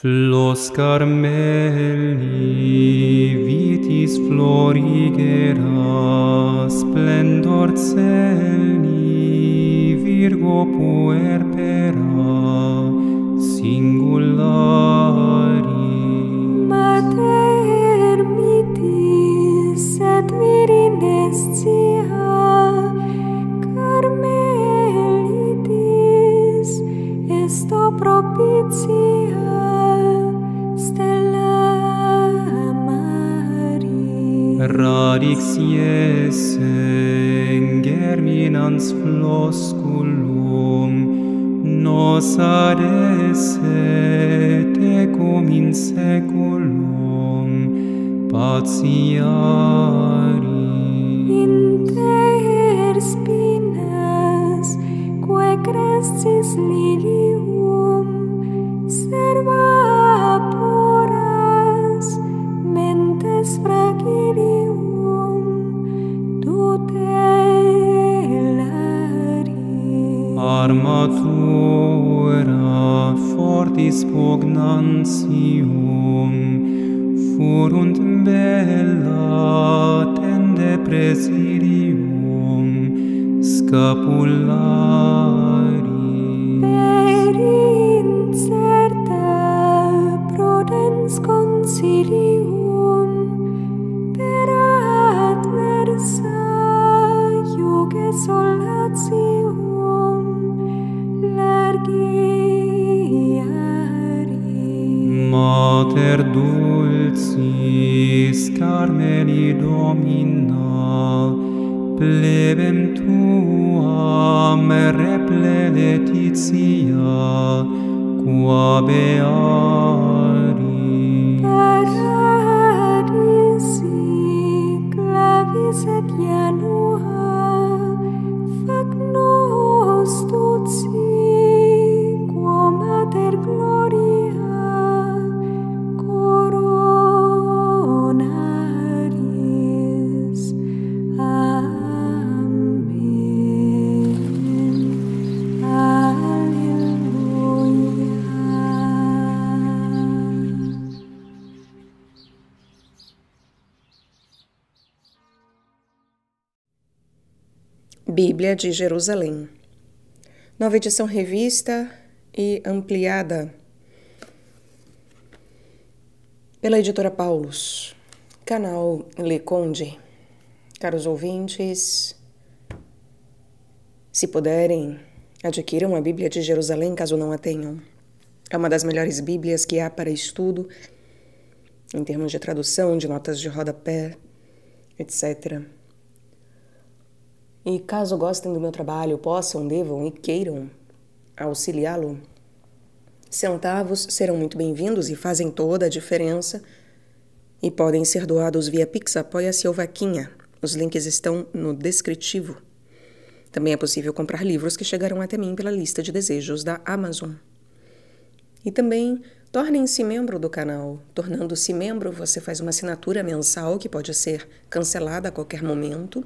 Flos Carmeli, vitis florigera, splendor celi, Virgo puerpera, singulari. Mater mitis et virinescia, Carmelitis, esto propitia, Stella Maris. Radix iesse germinans flosculum, nos adesse tecum in seculum patiari. Inter spinas, quae crescis lilium, serva puras, mentes fragilium, tutelari. Armatura fortis pugnantium, furunt bella tende presidium, scapulari. Per incerta prudens consilium, per adversa iuge solatium, largiari. Mater dulcis Carmeli Domina, plebem tuam reple Laetitia, qua beari. Paradisi clavis et janua, fac nos tuci, quo mater gloria coronaris. Amen. Alleluia. Bíblia de Jerusalém. Nova edição revista e ampliada pela editora Paulus, canal Le Conde. Caros ouvintes, se puderem, adquiram a Bíblia de Jerusalém caso não a tenham. É uma das melhores bíblias que há para estudo, em termos de tradução, de notas de rodapé, etc. E caso gostem do meu trabalho, possam, devam e queiram auxiliá-lo, centavos serão muito bem-vindos e fazem toda a diferença e podem ser doados via Pix, Apoia-se ou Vaquinha. Os links estão no descritivo. Também é possível comprar livros que chegarão até mim pela lista de desejos da Amazon. E também tornem-se membro do canal. Tornando-se membro, você faz uma assinatura mensal que pode ser cancelada a qualquer momento.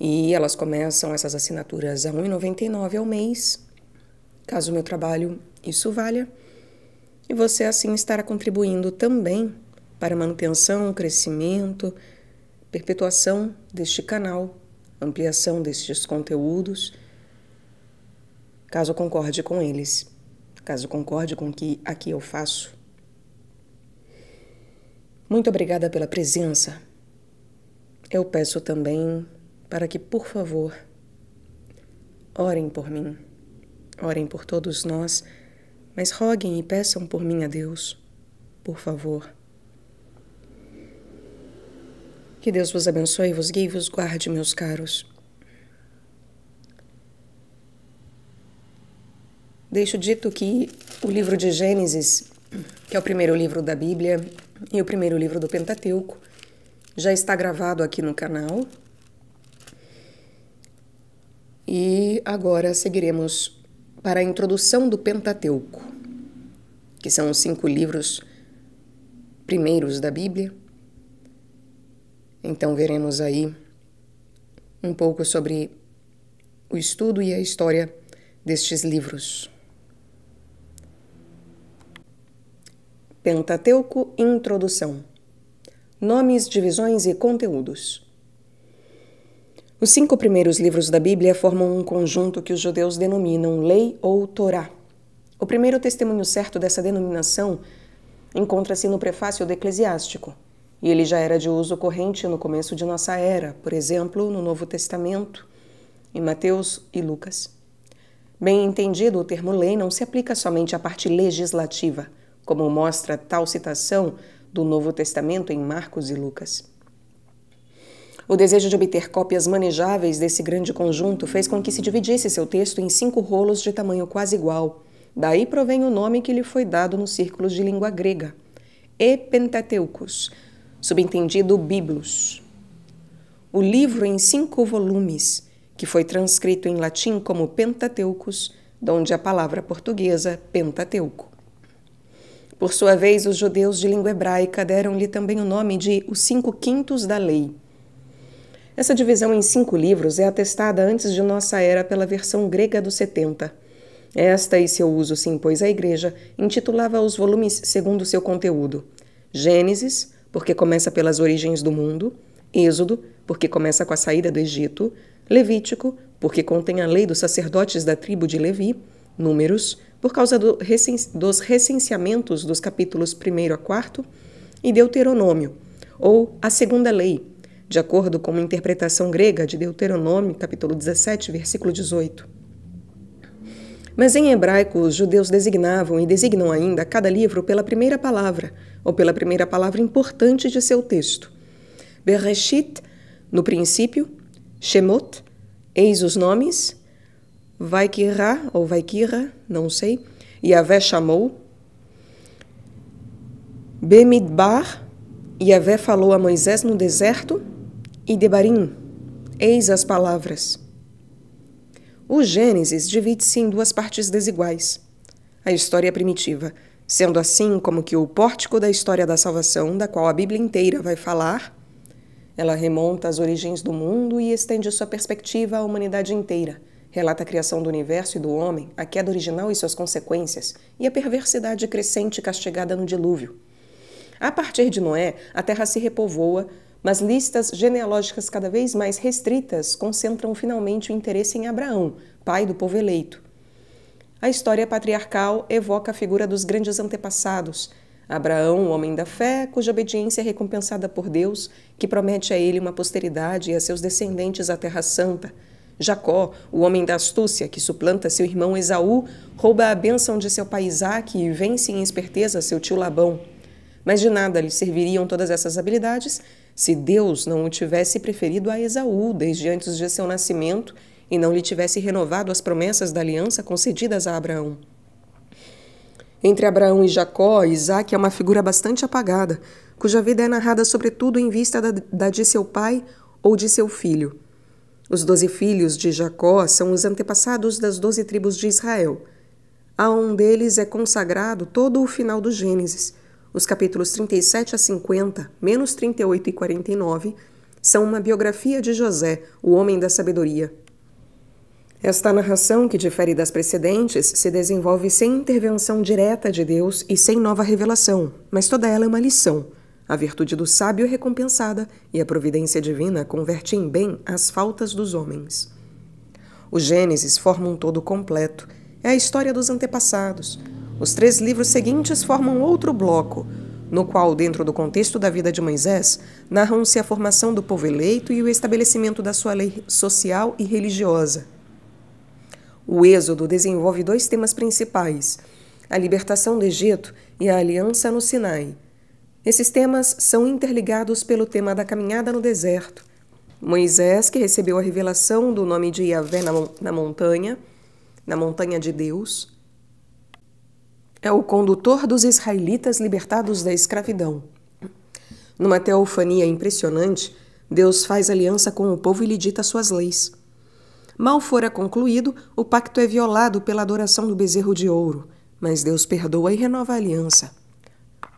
E elas começam, essas assinaturas, a R$ 1,99 ao mês, caso o meu trabalho isso valha. E você assim estará contribuindo também para a manutenção, crescimento, perpetuação deste canal, ampliação destes conteúdos, caso concorde com eles, caso concorde com o que aqui eu faço. Muito obrigada pela presença. Eu peço também para que, por favor, orem por mim, orem por todos nós, mas roguem e peçam por mim a Deus, por favor. Que Deus vos abençoe, vos guie e vos guarde, meus caros. Deixo dito que o livro de Gênesis, que é o primeiro livro da Bíblia e o primeiro livro do Pentateuco, já está gravado aqui no canal. E agora seguiremos para a introdução do Pentateuco, que são os 5 livros primeiros da Bíblia. Então veremos aí um pouco sobre o estudo e a história destes livros. Pentateuco, Introdução. Nomes, divisões e conteúdos. Os 5 primeiros livros da Bíblia formam um conjunto que os judeus denominam Lei ou Torá. O primeiro testemunho certo dessa denominação encontra-se no prefácio do Eclesiástico, e ele já era de uso corrente no começo de nossa era, por exemplo, no Novo Testamento, em Mateus e Lucas. Bem entendido, o termo lei não se aplica somente à parte legislativa, como mostra tal citação do Novo Testamento em Marcos e Lucas. O desejo de obter cópias manejáveis desse grande conjunto fez com que se dividisse seu texto em 5 rolos de tamanho quase igual. Daí provém o nome que lhe foi dado nos círculos de língua grega, e Pentateucos, subentendido Biblos. O livro em 5 volumes, que foi transcrito em latim como Pentateucos, donde a palavra portuguesa Pentateuco. Por sua vez, os judeus de língua hebraica deram-lhe também o nome de os 5 quintos da lei. Essa divisão em 5 livros é atestada antes de nossa era pela versão grega dos 70. Esta e seu uso se impôs à Igreja, intitulava os volumes segundo seu conteúdo. Gênesis, porque começa pelas origens do mundo. Êxodo, porque começa com a saída do Egito. Levítico, porque contém a lei dos sacerdotes da tribo de Levi. Números, por causa dos recenseamentos dos capítulos 1 a 4, e Deuteronômio, ou a segunda lei, de acordo com uma interpretação grega de Deuteronômio, capítulo 17, versículo 18. Mas em hebraico, os judeus designavam e designam ainda cada livro pela primeira palavra, ou pela primeira palavra importante de seu texto. Bereshit, no princípio, Shemot, eis os nomes, Vaikirá, ou Vaikira, não sei, Yavé chamou, Bemidbar, Yavé falou a Moisés no deserto, e Debarim, eis as palavras. O Gênesis divide-se em 2 partes desiguais. A história primitiva, sendo assim como que o pórtico da história da salvação, da qual a Bíblia inteira vai falar, ela remonta às origens do mundo e estende sua perspectiva à humanidade inteira. Relata a criação do universo e do homem, a queda original e suas consequências, e a perversidade crescente castigada no dilúvio. A partir de Noé, a terra se repovoa, mas listas genealógicas cada vez mais restritas concentram finalmente o interesse em Abraão, pai do povo eleito. A história patriarcal evoca a figura dos grandes antepassados. Abraão, o homem da fé, cuja obediência é recompensada por Deus, que promete a ele uma posteridade e a seus descendentes a terra santa. Jacó, o homem da astúcia, que suplanta seu irmão Esaú, rouba a bênção de seu pai Isaque e vence em esperteza seu tio Labão. Mas de nada lhe serviriam todas essas habilidades se Deus não o tivesse preferido a Esaú desde antes de seu nascimento e não lhe tivesse renovado as promessas da aliança concedidas a Abraão. Entre Abraão e Jacó, Isaque é uma figura bastante apagada, cuja vida é narrada sobretudo em vista da de seu pai ou de seu filho. Os 12 filhos de Jacó são os antepassados das 12 tribos de Israel. A um deles é consagrado todo o final do Gênesis. Os capítulos 37 a 50, menos 38 e 49, são uma biografia de José, o homem da sabedoria. Esta narração, que difere das precedentes, se desenvolve sem intervenção direta de Deus e sem nova revelação, mas toda ela é uma lição. A virtude do sábio é recompensada e a providência divina converte em bem as faltas dos homens. O Gênesis forma um todo completo. É a história dos antepassados. Os 3 livros seguintes formam outro bloco, no qual, dentro do contexto da vida de Moisés, narram-se a formação do povo eleito e o estabelecimento da sua lei social e religiosa. O Êxodo desenvolve 2 temas principais, a libertação do Egito e a aliança no Sinai. Esses temas são interligados pelo tema da caminhada no deserto. Moisés, que recebeu a revelação do nome de Yavé na montanha de Deus, é o condutor dos israelitas libertados da escravidão. Numa teofania impressionante, Deus faz aliança com o povo e lhe dita suas leis. Mal fora concluído, o pacto é violado pela adoração do bezerro de ouro, mas Deus perdoa e renova a aliança.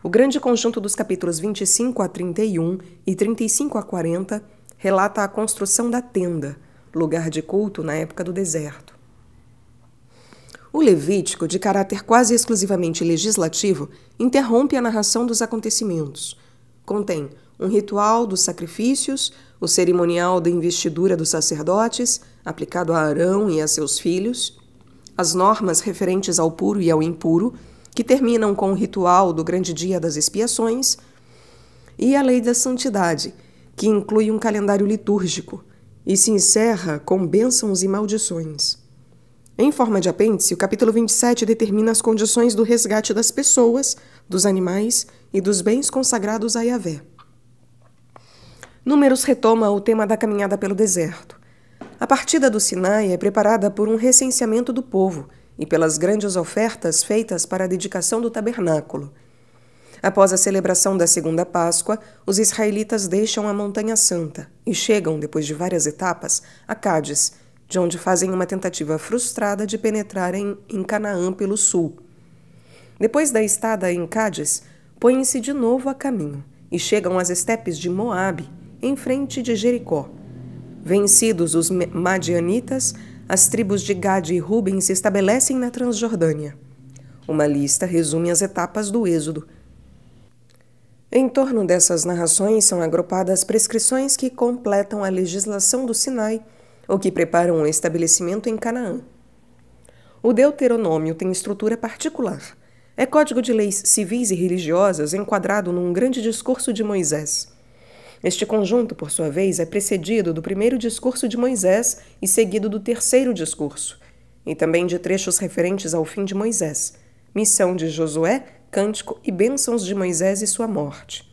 O grande conjunto dos capítulos 25 a 31 e 35 a 40 relata a construção da tenda, lugar de culto na época do deserto. O Levítico, de caráter quase exclusivamente legislativo, interrompe a narração dos acontecimentos. Contém um ritual dos sacrifícios, o cerimonial da investidura dos sacerdotes, aplicado a Arão e a seus filhos, as normas referentes ao puro e ao impuro, que terminam com o ritual do grande dia das expiações, e a lei da santidade, que inclui um calendário litúrgico, e se encerra com bênçãos e maldições. Em forma de apêndice, o capítulo 27 determina as condições do resgate das pessoas, dos animais e dos bens consagrados a Yahvé. Números retoma o tema da caminhada pelo deserto. A partida do Sinai é preparada por um recenseamento do povo e pelas grandes ofertas feitas para a dedicação do tabernáculo. Após a celebração da segunda Páscoa, os israelitas deixam a Montanha Santa e chegam, depois de várias etapas, a Cádiz, de onde fazem uma tentativa frustrada de penetrarem em Canaã pelo sul. Depois da estada em Cádiz, põem-se de novo a caminho e chegam às estepes de Moabe, em frente de Jericó. Vencidos os madianitas, as tribos de Gade e Ruben se estabelecem na Transjordânia. Uma lista resume as etapas do Êxodo. Em torno dessas narrações são agrupadas prescrições que completam a legislação do Sinai ou que preparam o estabelecimento em Canaã. O Deuteronômio tem estrutura particular. É código de leis civis e religiosas enquadrado num grande discurso de Moisés. Este conjunto, por sua vez, é precedido do primeiro discurso de Moisés e seguido do terceiro discurso, e também de trechos referentes ao fim de Moisés, missão de Josué, cântico e bênçãos de Moisés e sua morte.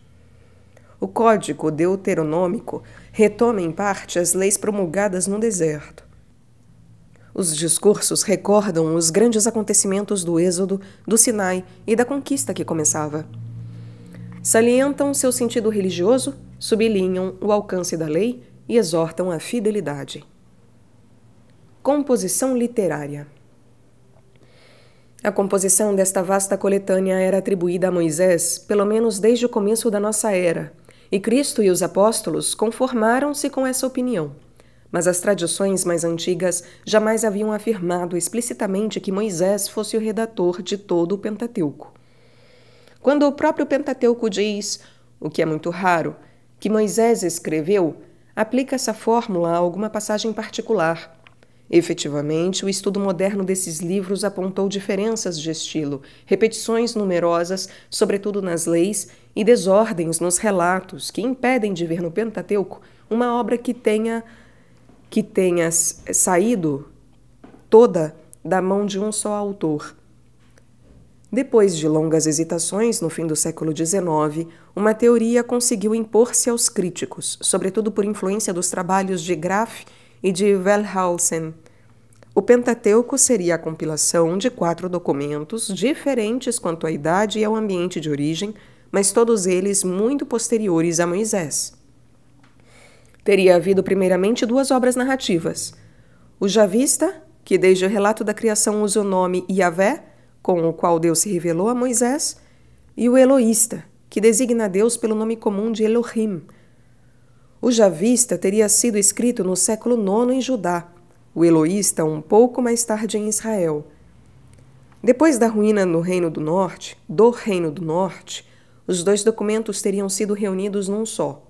O Código Deuteronômico retoma em parte as leis promulgadas no deserto. Os discursos recordam os grandes acontecimentos do Êxodo, do Sinai e da conquista que começava. Salientam seu sentido religioso, sublinham o alcance da lei e exortam a fidelidade. Composição literária. A composição desta vasta coletânea era atribuída a Moisés, pelo menos desde o começo da nossa era, e Cristo e os apóstolos conformaram-se com essa opinião. Mas as tradições mais antigas jamais haviam afirmado explicitamente que Moisés fosse o redator de todo o Pentateuco. Quando o próprio Pentateuco diz, o que é muito raro, que Moisés escreveu, aplica essa fórmula a alguma passagem particular. Efetivamente, o estudo moderno desses livros apontou diferenças de estilo, repetições numerosas, sobretudo nas leis, e desordens nos relatos que impedem de ver no Pentateuco uma obra que tenha saído toda da mão de um só autor. Depois de longas hesitações, no fim do século XIX, uma teoria conseguiu impor-se aos críticos, sobretudo por influência dos trabalhos de Graff e de Wellhausen. O Pentateuco seria a compilação de 4 documentos diferentes quanto à idade e ao ambiente de origem, mas todos eles muito posteriores a Moisés. Teria havido primeiramente 2 obras narrativas. O Javista, que desde o relato da criação usa o nome Yahvé, com o qual Deus se revelou a Moisés, e o Eloísta, que designa Deus pelo nome comum de Elohim. O Javista teria sido escrito no século IX em Judá, o Eloísta um pouco mais tarde em Israel. Depois da ruína do Reino do Norte, os 2 documentos teriam sido reunidos num só.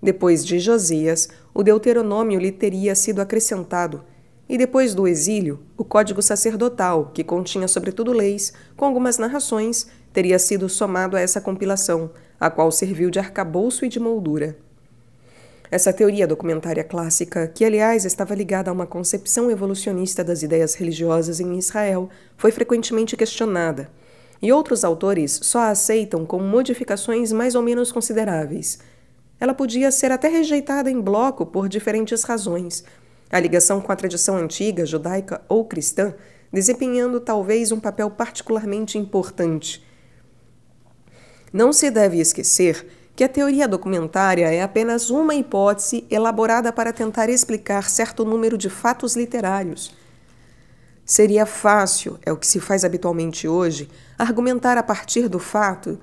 Depois de Josias, o Deuteronômio lhe teria sido acrescentado, e depois do exílio, o Código Sacerdotal, que continha sobretudo leis, com algumas narrações, teria sido somado a essa compilação, a qual serviu de arcabouço e de moldura. Essa teoria documentária clássica, que aliás estava ligada a uma concepção evolucionista das ideias religiosas em Israel, foi frequentemente questionada, e outros autores só a aceitam com modificações mais ou menos consideráveis. Ela podia ser até rejeitada em bloco por diferentes razões, a ligação com a tradição antiga, judaica ou cristã, desempenhando talvez um papel particularmente importante. Não se deve esquecer que a teoria documentária é apenas uma hipótese elaborada para tentar explicar certo número de fatos literários. Seria fácil, é o que se faz habitualmente hoje, argumentar a partir do fato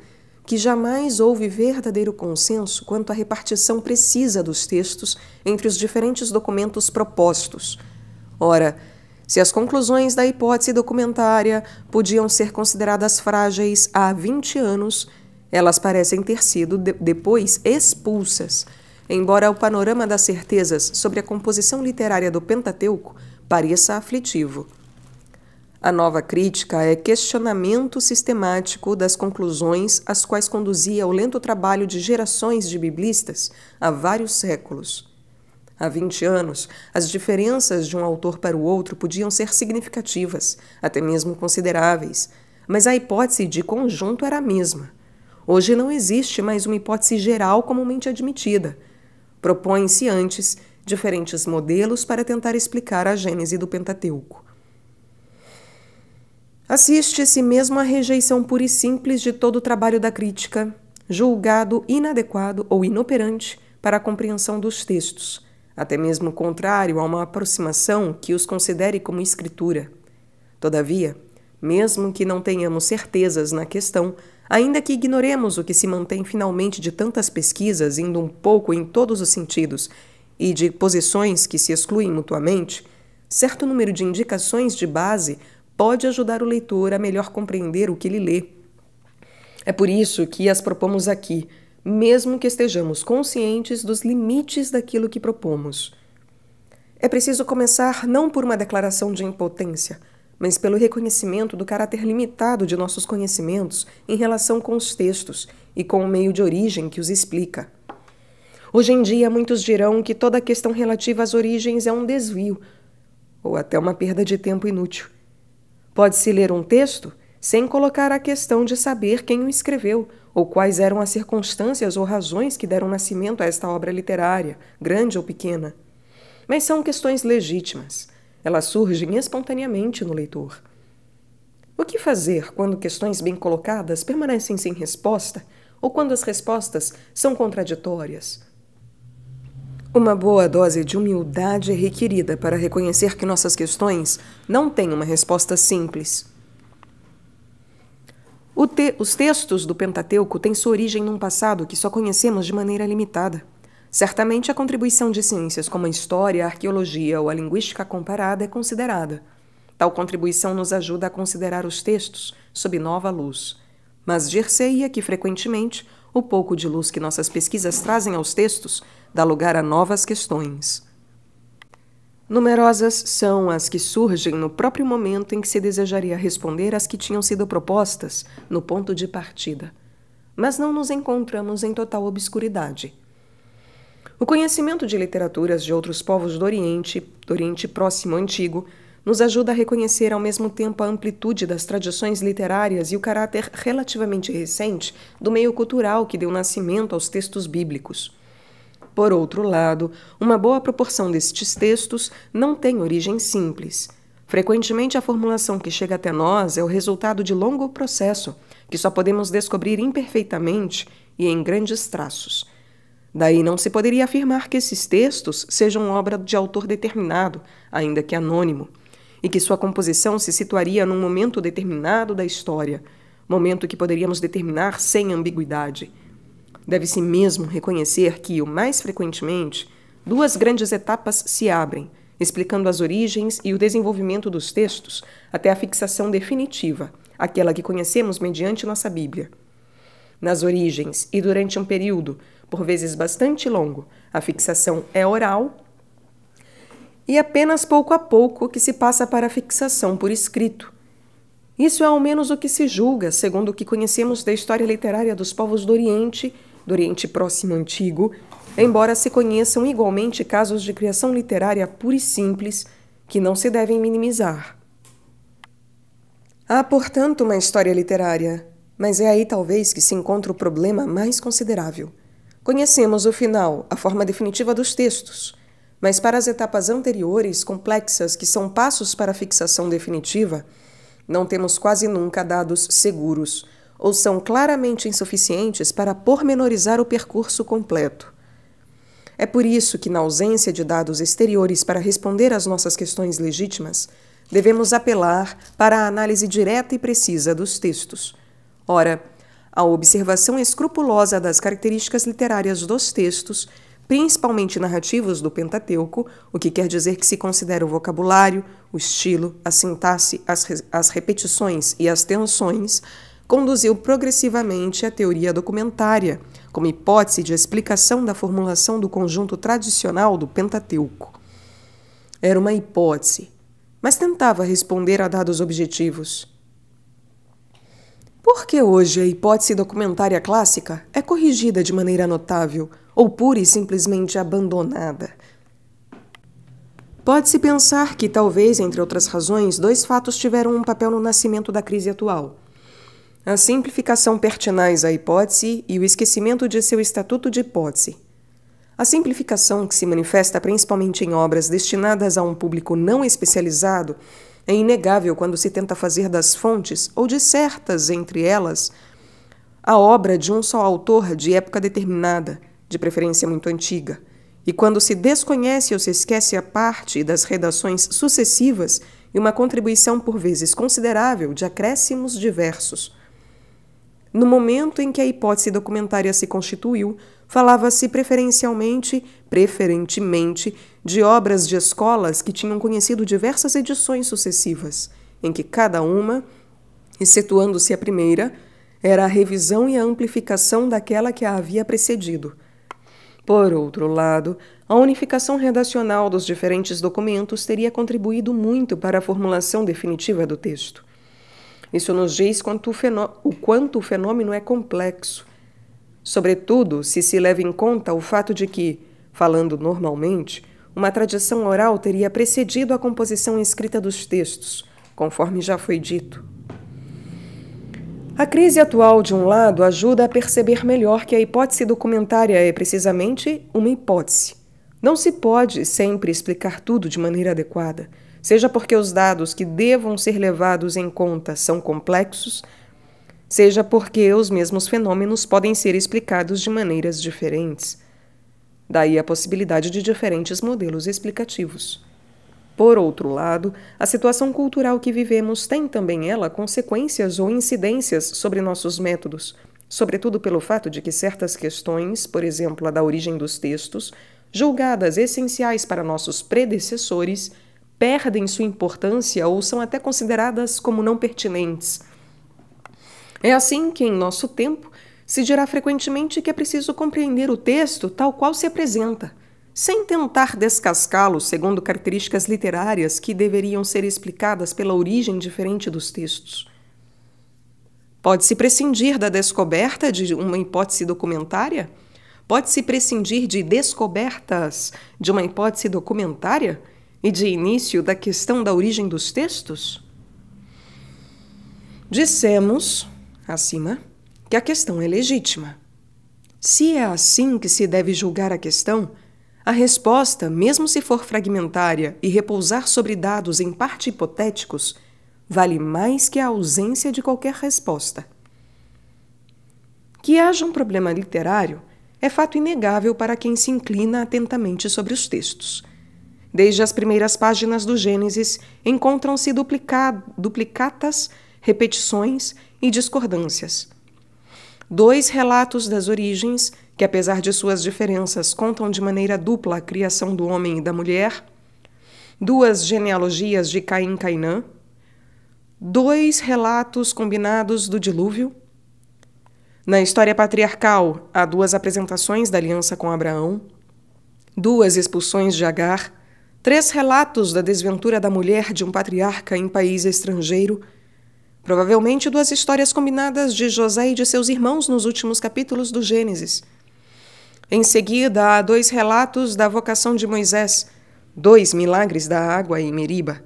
que jamais houve verdadeiro consenso quanto à repartição precisa dos textos entre os diferentes documentos propostos. Ora, Se as conclusões da hipótese documentária podiam ser consideradas frágeis há 20 anos, elas parecem ter sido depois expulsas, embora o panorama das certezas sobre a composição literária do Pentateuco pareça aflitivo. A nova crítica é questionamento sistemático das conclusões às quais conduzia o lento trabalho de gerações de biblistas há vários séculos. Há 20 anos, as diferenças de um autor para o outro podiam ser significativas, até mesmo consideráveis, mas a hipótese de conjunto era a mesma. Hoje não existe mais uma hipótese geral comumente admitida. Propõem-se antes diferentes modelos para tentar explicar a gênese do Pentateuco. Assiste-se mesmo à rejeição pura e simples de todo o trabalho da crítica, julgado inadequado ou inoperante para a compreensão dos textos, até mesmo contrário a uma aproximação que os considere como escritura. Todavia, mesmo que não tenhamos certezas na questão, ainda que ignoremos o que se mantém finalmente de tantas pesquisas, indo um pouco em todos os sentidos, e de posições que se excluem mutuamente, certo número de indicações de base pode ajudar o leitor a melhor compreender o que ele lê. É por isso que as propomos aqui, mesmo que estejamos conscientes dos limites daquilo que propomos. É preciso começar não por uma declaração de impotência, mas pelo reconhecimento do caráter limitado de nossos conhecimentos em relação com os textos e com o meio de origem que os explica. Hoje em dia, muitos dirão que toda a questão relativa às origens é um desvio, ou até uma perda de tempo inútil. Pode-se ler um texto sem colocar a questão de saber quem o escreveu, ou quais eram as circunstâncias ou razões que deram nascimento a esta obra literária, grande ou pequena. Mas são questões legítimas. Elas surgem espontaneamente no leitor. O que fazer quando questões bem colocadas permanecem sem resposta, ou quando as respostas são contraditórias? Uma boa dose de humildade é requerida para reconhecer que nossas questões não têm uma resposta simples. Os textos do Pentateuco têm sua origem num passado que só conhecemos de maneira limitada. Certamente a contribuição de ciências como a história, a arqueologia ou a linguística comparada é considerada. Tal contribuição nos ajuda a considerar os textos sob nova luz. Mas dir-se-ia que, frequentemente, o pouco de luz que nossas pesquisas trazem aos textos dá lugar a novas questões. Numerosas são as que surgem no próprio momento em que se desejaria responder às que tinham sido propostas no ponto de partida. Mas não nos encontramos em total obscuridade. O conhecimento de literaturas de outros povos do Oriente Próximo Antigo, nos ajuda a reconhecer ao mesmo tempo a amplitude das tradições literárias e o caráter relativamente recente do meio cultural que deu nascimento aos textos bíblicos. Por outro lado, uma boa proporção destes textos não tem origem simples. Frequentemente, a formulação que chega até nós é o resultado de longo processo, que só podemos descobrir imperfeitamente e em grandes traços. Daí não se poderia afirmar que esses textos sejam obra de autor determinado, ainda que anônimo, e que sua composição se situaria num momento determinado da história, momento que poderíamos determinar sem ambiguidade. Deve-se mesmo reconhecer que, o mais frequentemente, duas grandes etapas se abrem, explicando as origens e o desenvolvimento dos textos até a fixação definitiva, aquela que conhecemos mediante nossa Bíblia. Nas origens e durante um período, por vezes bastante longo, a fixação é oral e apenas pouco a pouco que se passa para a fixação por escrito. Isso é ao menos o que se julga, segundo o que conhecemos da história literária dos povos do Oriente Próximo Antigo, embora se conheçam igualmente casos de criação literária pura e simples que não se devem minimizar. Há, portanto, uma história literária, mas é aí talvez que se encontra o problema mais considerável. Conhecemos o final, a forma definitiva dos textos, mas para as etapas anteriores, complexas, que são passos para a fixação definitiva, não temos quase nunca dados seguros, ou são claramente insuficientes para pormenorizar o percurso completo. É por isso que, na ausência de dados exteriores para responder às nossas questões legítimas, devemos apelar para a análise direta e precisa dos textos. Ora, a observação escrupulosa das características literárias dos textos principalmente narrativos do Pentateuco, o que quer dizer que se considera o vocabulário, o estilo, a sintaxe, as repetições e as tensões, conduziu progressivamente à teoria documentária, como hipótese de explicação da formulação do conjunto tradicional do Pentateuco. Era uma hipótese, mas tentava responder a dados objetivos. Por que hoje a hipótese documentária clássica é corrigida de maneira notável ou pura e simplesmente abandonada? Pode-se pensar que, talvez, entre outras razões, dois fatos tiveram um papel no nascimento da crise atual: a simplificação pertinaz à hipótese e o esquecimento de seu estatuto de hipótese. A simplificação, que se manifesta principalmente em obras destinadas a um público não especializado, é inegável quando se tenta fazer das fontes, ou de certas entre elas, a obra de um só autor de época determinada, de preferência muito antiga, e quando se desconhece ou se esquece a parte das redações sucessivas e uma contribuição por vezes considerável de acréscimos diversos. No momento em que a hipótese documentária se constituiu, falava-se preferentemente, de obras de escolas que tinham conhecido diversas edições sucessivas, em que cada uma, excetuando-se a primeira, era a revisão e a amplificação daquela que a havia precedido. Por outro lado, a unificação redacional dos diferentes documentos teria contribuído muito para a formulação definitiva do texto. Isso nos diz o quanto o fenômeno é complexo, sobretudo se se leva em conta o fato de que, falando normalmente, uma tradição oral teria precedido a composição escrita dos textos, conforme já foi dito. A crise atual, de um lado, ajuda a perceber melhor que a hipótese documentária é precisamente uma hipótese. Não se pode sempre explicar tudo de maneira adequada, seja porque os dados que devam ser levados em conta são complexos, seja porque os mesmos fenômenos podem ser explicados de maneiras diferentes. Daí a possibilidade de diferentes modelos explicativos. Por outro lado, a situação cultural que vivemos tem também ela consequências ou incidências sobre nossos métodos, sobretudo pelo fato de que certas questões, por exemplo, a da origem dos textos, julgadas essenciais para nossos predecessores, perdem sua importância ou são até consideradas como não pertinentes. É assim que, em nosso tempo, se dirá frequentemente que é preciso compreender o texto tal qual se apresenta, sem tentar descascá-lo segundo características literárias que deveriam ser explicadas pela origem diferente dos textos. Pode-se prescindir da descoberta de uma hipótese documentária? Pode-se prescindir de descobertas de uma hipótese documentária e de início da questão da origem dos textos? Dissemos, acima, que a questão é legítima. Se é assim que se deve julgar a questão, a resposta, mesmo se for fragmentária e repousar sobre dados em parte hipotéticos, vale mais que a ausência de qualquer resposta. Que haja um problema literário é fato inegável para quem se inclina atentamente sobre os textos. Desde as primeiras páginas do Gênesis, encontram-se duplicatas, repetições e discordâncias. 2 relatos das origens, que apesar de suas diferenças contam de maneira dupla a criação do homem e da mulher, 2 genealogias de Caim e Cainã, 2 relatos combinados do dilúvio. Na história patriarcal, há 2 apresentações da aliança com Abraão, 2 expulsões de Agar, 3 relatos da desventura da mulher de um patriarca em país estrangeiro, provavelmente 2 histórias combinadas de José e de seus irmãos nos últimos capítulos do Gênesis. Em seguida, há 2 relatos da vocação de Moisés, 2 milagres da água em Meriba,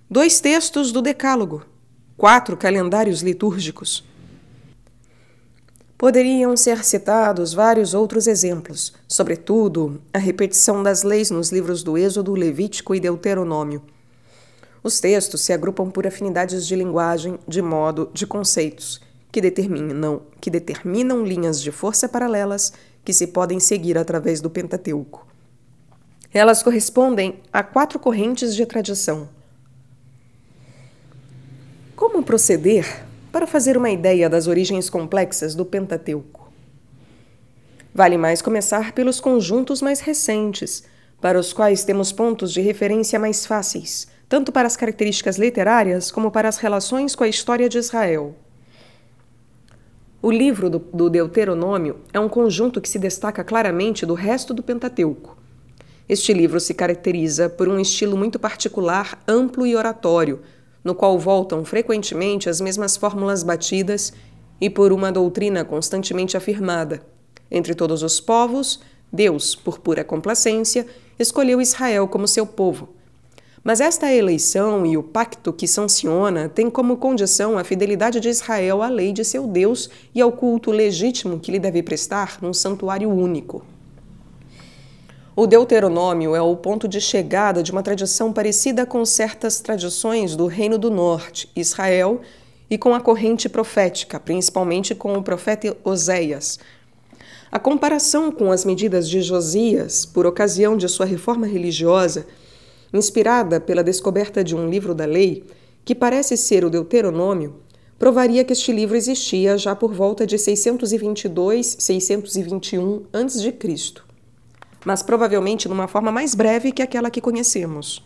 2 textos do Decálogo, 4 calendários litúrgicos. Poderiam ser citados vários outros exemplos, sobretudo a repetição das leis nos livros do Êxodo, Levítico e Deuteronômio. Os textos se agrupam por afinidades de linguagem, de modo, de conceitos, que determinam linhas de força paralelas que se podem seguir através do Pentateuco. Elas correspondem a 4 correntes de tradição. Como proceder para fazer uma ideia das origens complexas do Pentateuco? Vale mais começar pelos conjuntos mais recentes, para os quais temos pontos de referência mais fáceis, tanto para as características literárias como para as relações com a história de Israel. O livro do Deuteronômio é um conjunto que se destaca claramente do resto do Pentateuco. Este livro se caracteriza por um estilo muito particular, amplo e oratório, no qual voltam frequentemente as mesmas fórmulas batidas e por uma doutrina constantemente afirmada. Entre todos os povos, Deus, por pura complacência, escolheu Israel como seu povo. Mas esta eleição e o pacto que sanciona tem como condição a fidelidade de Israel à lei de seu Deus e ao culto legítimo que lhe deve prestar num santuário único. O Deuteronômio é o ponto de chegada de uma tradição parecida com certas tradições do Reino do Norte, Israel, e com a corrente profética, principalmente com o profeta Oséias. A comparação com as medidas de Josias, por ocasião de sua reforma religiosa, inspirada pela descoberta de um livro da lei, que parece ser o Deuteronômio, provaria que este livro existia já por volta de 622-621 a.C., mas provavelmente numa forma mais breve que aquela que conhecemos.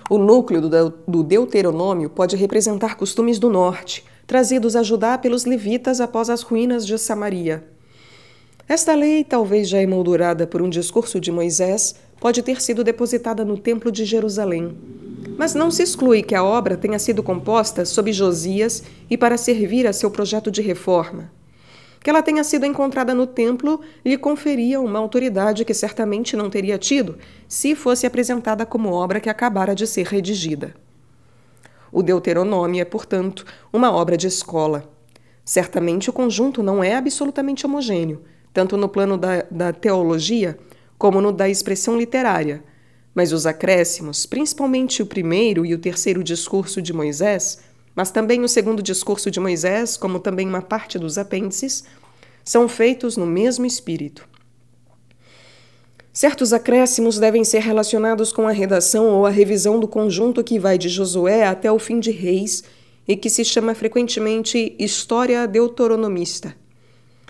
O núcleo do Deuteronômio pode representar costumes do norte, trazidos a Judá pelos levitas após as ruínas de Samaria. Esta lei, talvez já emoldurada por um discurso de Moisés, pode ter sido depositada no Templo de Jerusalém. Mas não se exclui que a obra tenha sido composta sob Josias e para servir a seu projeto de reforma. Que ela tenha sido encontrada no templo lhe conferia uma autoridade que certamente não teria tido se fosse apresentada como obra que acabara de ser redigida. O Deuteronômio é, portanto, uma obra de escola. Certamente o conjunto não é absolutamente homogêneo, tanto no plano da teologia como no da expressão literária, mas os acréscimos, principalmente o primeiro e o terceiro discurso de Moisés, mas também o segundo discurso de Moisés, como também uma parte dos apêndices, são feitos no mesmo espírito. Certos acréscimos devem ser relacionados com a redação ou a revisão do conjunto que vai de Josué até o fim de Reis e que se chama frequentemente História Deuteronomista.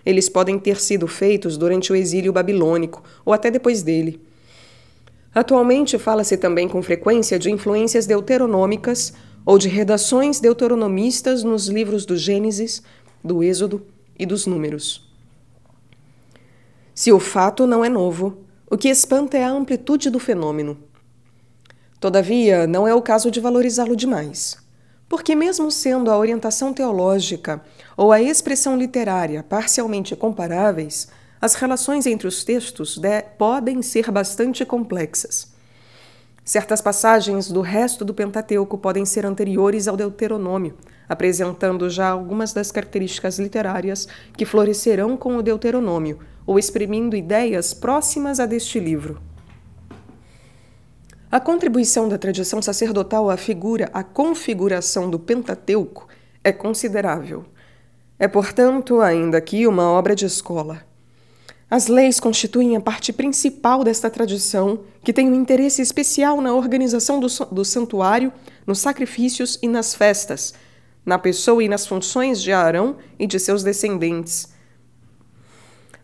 Eles podem ter sido feitos durante o exílio babilônico ou até depois dele. Atualmente fala-se também com frequência de influências deuteronômicas ou de redações deuteronomistas nos livros do Gênesis, do Êxodo e dos Números. Se o fato não é novo, o que espanta é a amplitude do fenômeno. Todavia, não é o caso de valorizá-lo demais. Porque mesmo sendo a orientação teológica ou a expressão literária parcialmente comparáveis, as relações entre os textos podem ser bastante complexas. Certas passagens do resto do Pentateuco podem ser anteriores ao Deuteronômio, apresentando já algumas das características literárias que florescerão com o Deuteronômio, ou exprimindo ideias próximas a deste livro. A contribuição da tradição sacerdotal à configuração do Pentateuco é considerável. É, portanto, ainda aqui uma obra de escola. As leis constituem a parte principal desta tradição, que tem um interesse especial na organização do santuário, nos sacrifícios e nas festas, na pessoa e nas funções de Arão e de seus descendentes.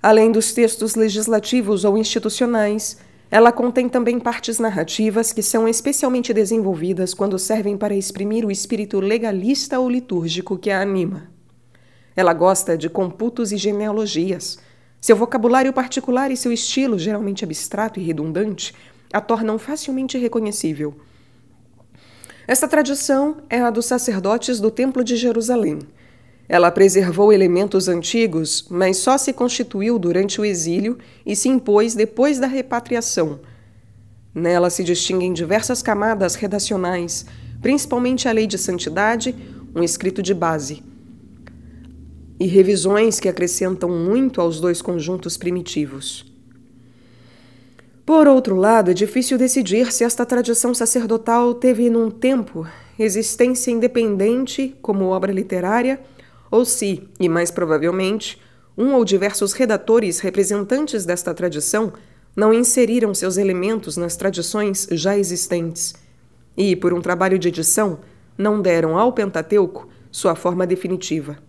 Além dos textos legislativos ou institucionais, ela contém também partes narrativas que são especialmente desenvolvidas quando servem para exprimir o espírito legalista ou litúrgico que a anima. Ela gosta de computos e genealogias. Seu vocabulário particular e seu estilo, geralmente abstrato e redundante, a tornam facilmente reconhecível. Esta tradição é a dos sacerdotes do Templo de Jerusalém. Ela preservou elementos antigos, mas só se constituiu durante o exílio e se impôs depois da repatriação. Nela se distinguem diversas camadas redacionais, principalmente a lei de santidade, um escrito de base, e revisões que acrescentam muito aos dois conjuntos primitivos. Por outro lado, é difícil decidir se esta tradição sacerdotal teve, num tempo, existência independente como obra literária, ou se, e mais provavelmente, um ou diversos redatores representantes desta tradição não inseriram seus elementos nas tradições já existentes e, por um trabalho de edição, não deram ao Pentateuco sua forma definitiva.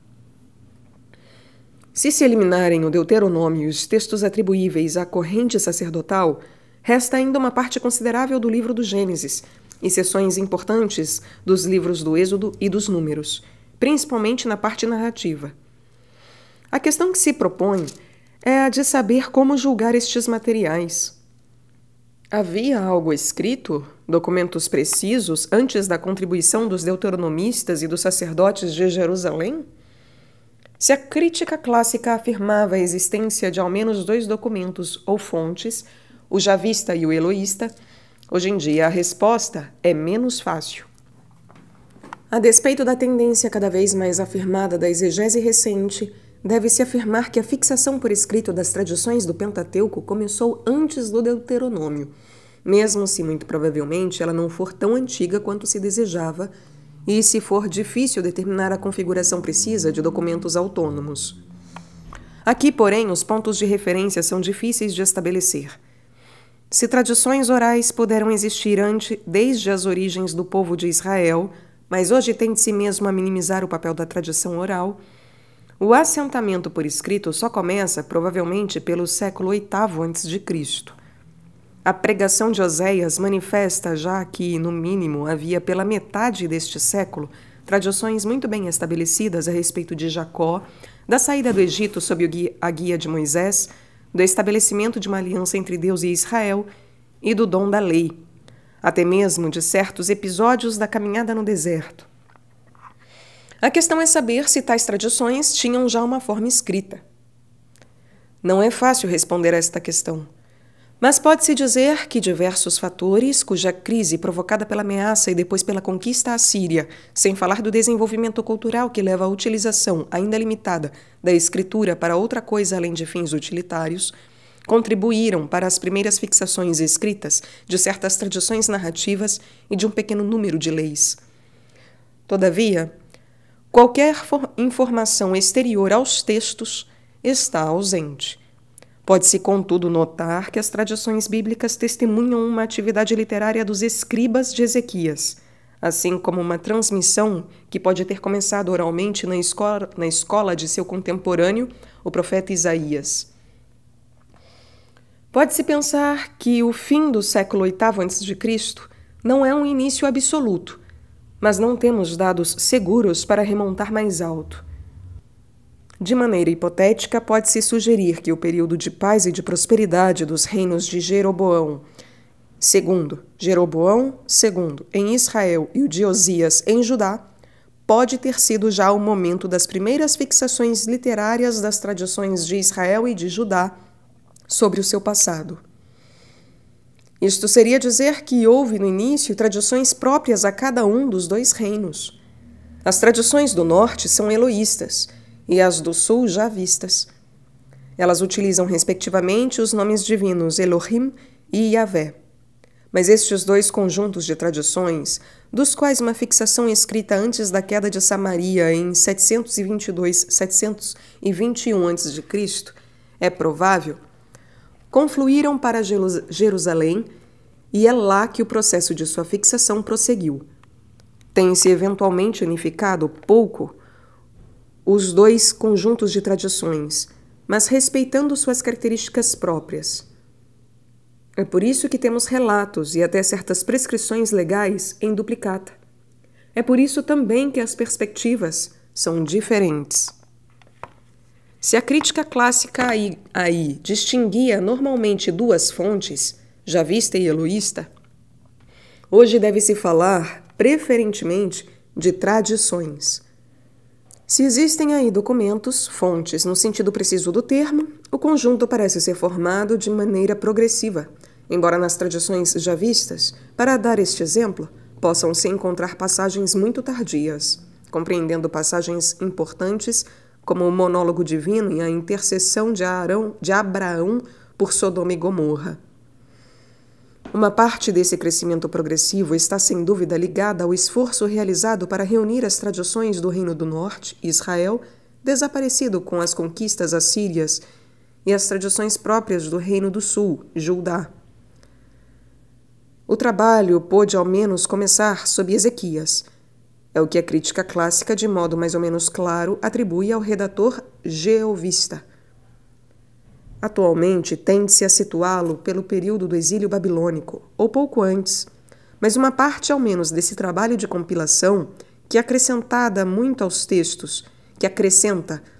Se eliminarem o Deuteronômio e os textos atribuíveis à corrente sacerdotal, resta ainda uma parte considerável do livro do Gênesis e seções importantes dos livros do Êxodo e dos Números, principalmente na parte narrativa. A questão que se propõe é a de saber como julgar estes materiais. Havia algo escrito, documentos precisos, antes da contribuição dos deuteronomistas e dos sacerdotes de Jerusalém? Se a crítica clássica afirmava a existência de ao menos 2 documentos ou fontes, o javista e o eloísta, hoje em dia a resposta é menos fácil. A despeito da tendência cada vez mais afirmada da exegese recente, deve-se afirmar que a fixação por escrito das tradições do Pentateuco começou antes do Deuteronômio, mesmo se muito provavelmente ela não for tão antiga quanto se desejava e se for difícil determinar a configuração precisa de documentos autônomos. Aqui, porém, os pontos de referência são difíceis de estabelecer. Se tradições orais puderam existir desde as origens do povo de Israel, mas hoje tende-se mesmo a minimizar o papel da tradição oral, o assentamento por escrito só começa, provavelmente, pelo século VIII a.C. A pregação de Oséias manifesta já que, no mínimo, havia pela metade deste século tradições muito bem estabelecidas a respeito de Jacó, da saída do Egito sob a guia de Moisés, do estabelecimento de uma aliança entre Deus e Israel e do dom da lei, até mesmo de certos episódios da caminhada no deserto. A questão é saber se tais tradições tinham já uma forma escrita. Não é fácil responder a esta questão, mas pode-se dizer que diversos fatores, cuja crise provocada pela ameaça e depois pela conquista assíria, sem falar do desenvolvimento cultural que leva à utilização, ainda limitada, da escritura para outra coisa além de fins utilitários, contribuíram para as primeiras fixações escritas de certas tradições narrativas e de um pequeno número de leis. Todavia, qualquer informação exterior aos textos está ausente. Pode-se, contudo, notar que as tradições bíblicas testemunham uma atividade literária dos escribas de Ezequias, assim como uma transmissão que pode ter começado oralmente na escola de seu contemporâneo, o profeta Isaías. Pode-se pensar que o fim do século VIII a.C. não é um início absoluto, mas não temos dados seguros para remontar mais alto. De maneira hipotética, pode-se sugerir que o período de paz e de prosperidade dos reinos de Jeroboão II em Israel e o de Osias em Judá pode ter sido já o momento das primeiras fixações literárias das tradições de Israel e de Judá sobre o seu passado. Isto seria dizer que houve no início tradições próprias a cada um dos 2 reinos. As tradições do norte são eloístas e as do sul javistas. Elas utilizam respectivamente os nomes divinos Elohim e Yahvé. Mas estes 2 conjuntos de tradições, dos quais uma fixação escrita antes da queda de Samaria em 722-721 a.C. é provável, confluíram para Jerusalém e é lá que o processo de sua fixação prosseguiu. Tem-se eventualmente unificado pouco os 2 conjuntos de tradições, mas respeitando suas características próprias. É por isso que temos relatos e até certas prescrições legais em duplicata. É por isso também que as perspectivas são diferentes. Se a crítica clássica aí distinguia normalmente 2 fontes, javista e eloísta, hoje deve-se falar, preferentemente, de tradições. Se existem aí documentos, fontes, no sentido preciso do termo, o conjunto parece ser formado de maneira progressiva, embora nas tradições javistas, para dar este exemplo, possam-se encontrar passagens muito tardias, compreendendo passagens importantes como o monólogo divino e a intercessão de Abraão por Sodoma e Gomorra. Uma parte desse crescimento progressivo está sem dúvida ligada ao esforço realizado para reunir as tradições do Reino do Norte, Israel, desaparecido com as conquistas assírias, e as tradições próprias do Reino do Sul, Judá. O trabalho pôde ao menos começar sob Ezequias, É o que a crítica clássica, de modo mais ou menos claro, atribui ao redator jeovista. Atualmente, tende-se a situá-lo pelo período do exílio babilônico, ou pouco antes, mas uma parte ao menos desse trabalho de compilação, que acrescenta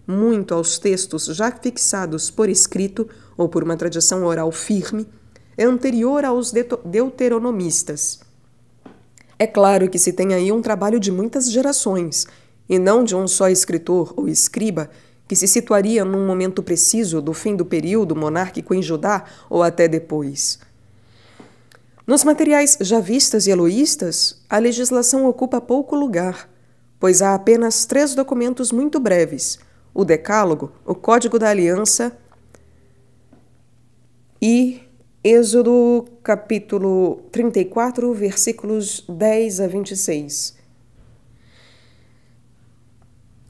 muito aos textos já fixados por escrito ou por uma tradição oral firme, é anterior aos deuteronomistas. É claro que se tem aí um trabalho de muitas gerações, e não de um só escritor ou escriba, que se situaria num momento preciso do fim do período monárquico em Judá ou até depois. Nos materiais javistas e eloístas, a legislação ocupa pouco lugar, pois há apenas 3 documentos muito breves: o Decálogo, o Código da Aliança e Êxodo capítulo 34, versículos 10 a 26.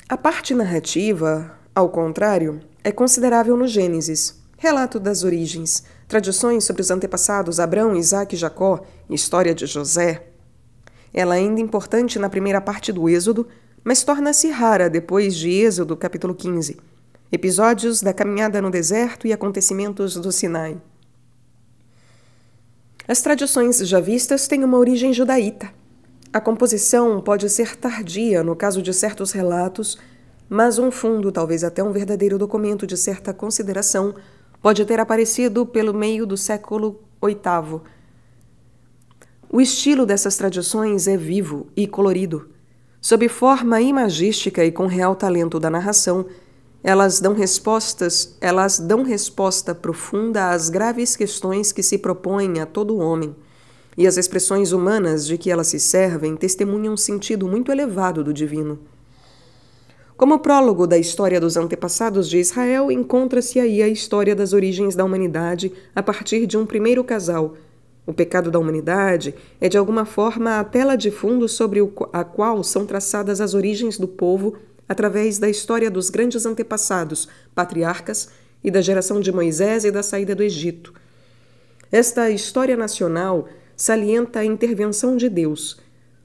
A parte narrativa, ao contrário, é considerável no Gênesis, relato das origens, tradições sobre os antepassados Abrão, Isaque e Jacó, história de José. Ela é ainda importante na primeira parte do Êxodo, mas torna-se rara depois de Êxodo capítulo 15, episódios da caminhada no deserto e acontecimentos do Sinai. As tradições javistas têm uma origem judaíta. A composição pode ser tardia no caso de certos relatos, mas um fundo, talvez até um verdadeiro documento de certa consideração, pode ter aparecido pelo meio do século VIII. O estilo dessas tradições é vivo e colorido. Sob forma imagística e com real talento da narração, elas dão resposta profunda às graves questões que se propõem a todo homem, e as expressões humanas de que elas se servem testemunham um sentido muito elevado do divino. Como prólogo da história dos antepassados de Israel, encontra-se aí a história das origens da humanidade a partir de um primeiro casal. O pecado da humanidade é, de alguma forma, a tela de fundo sobre a qual são traçadas as origens do povo através da história dos grandes antepassados, patriarcas, e da geração de Moisés e da saída do Egito. Esta história nacional salienta a intervenção de Deus.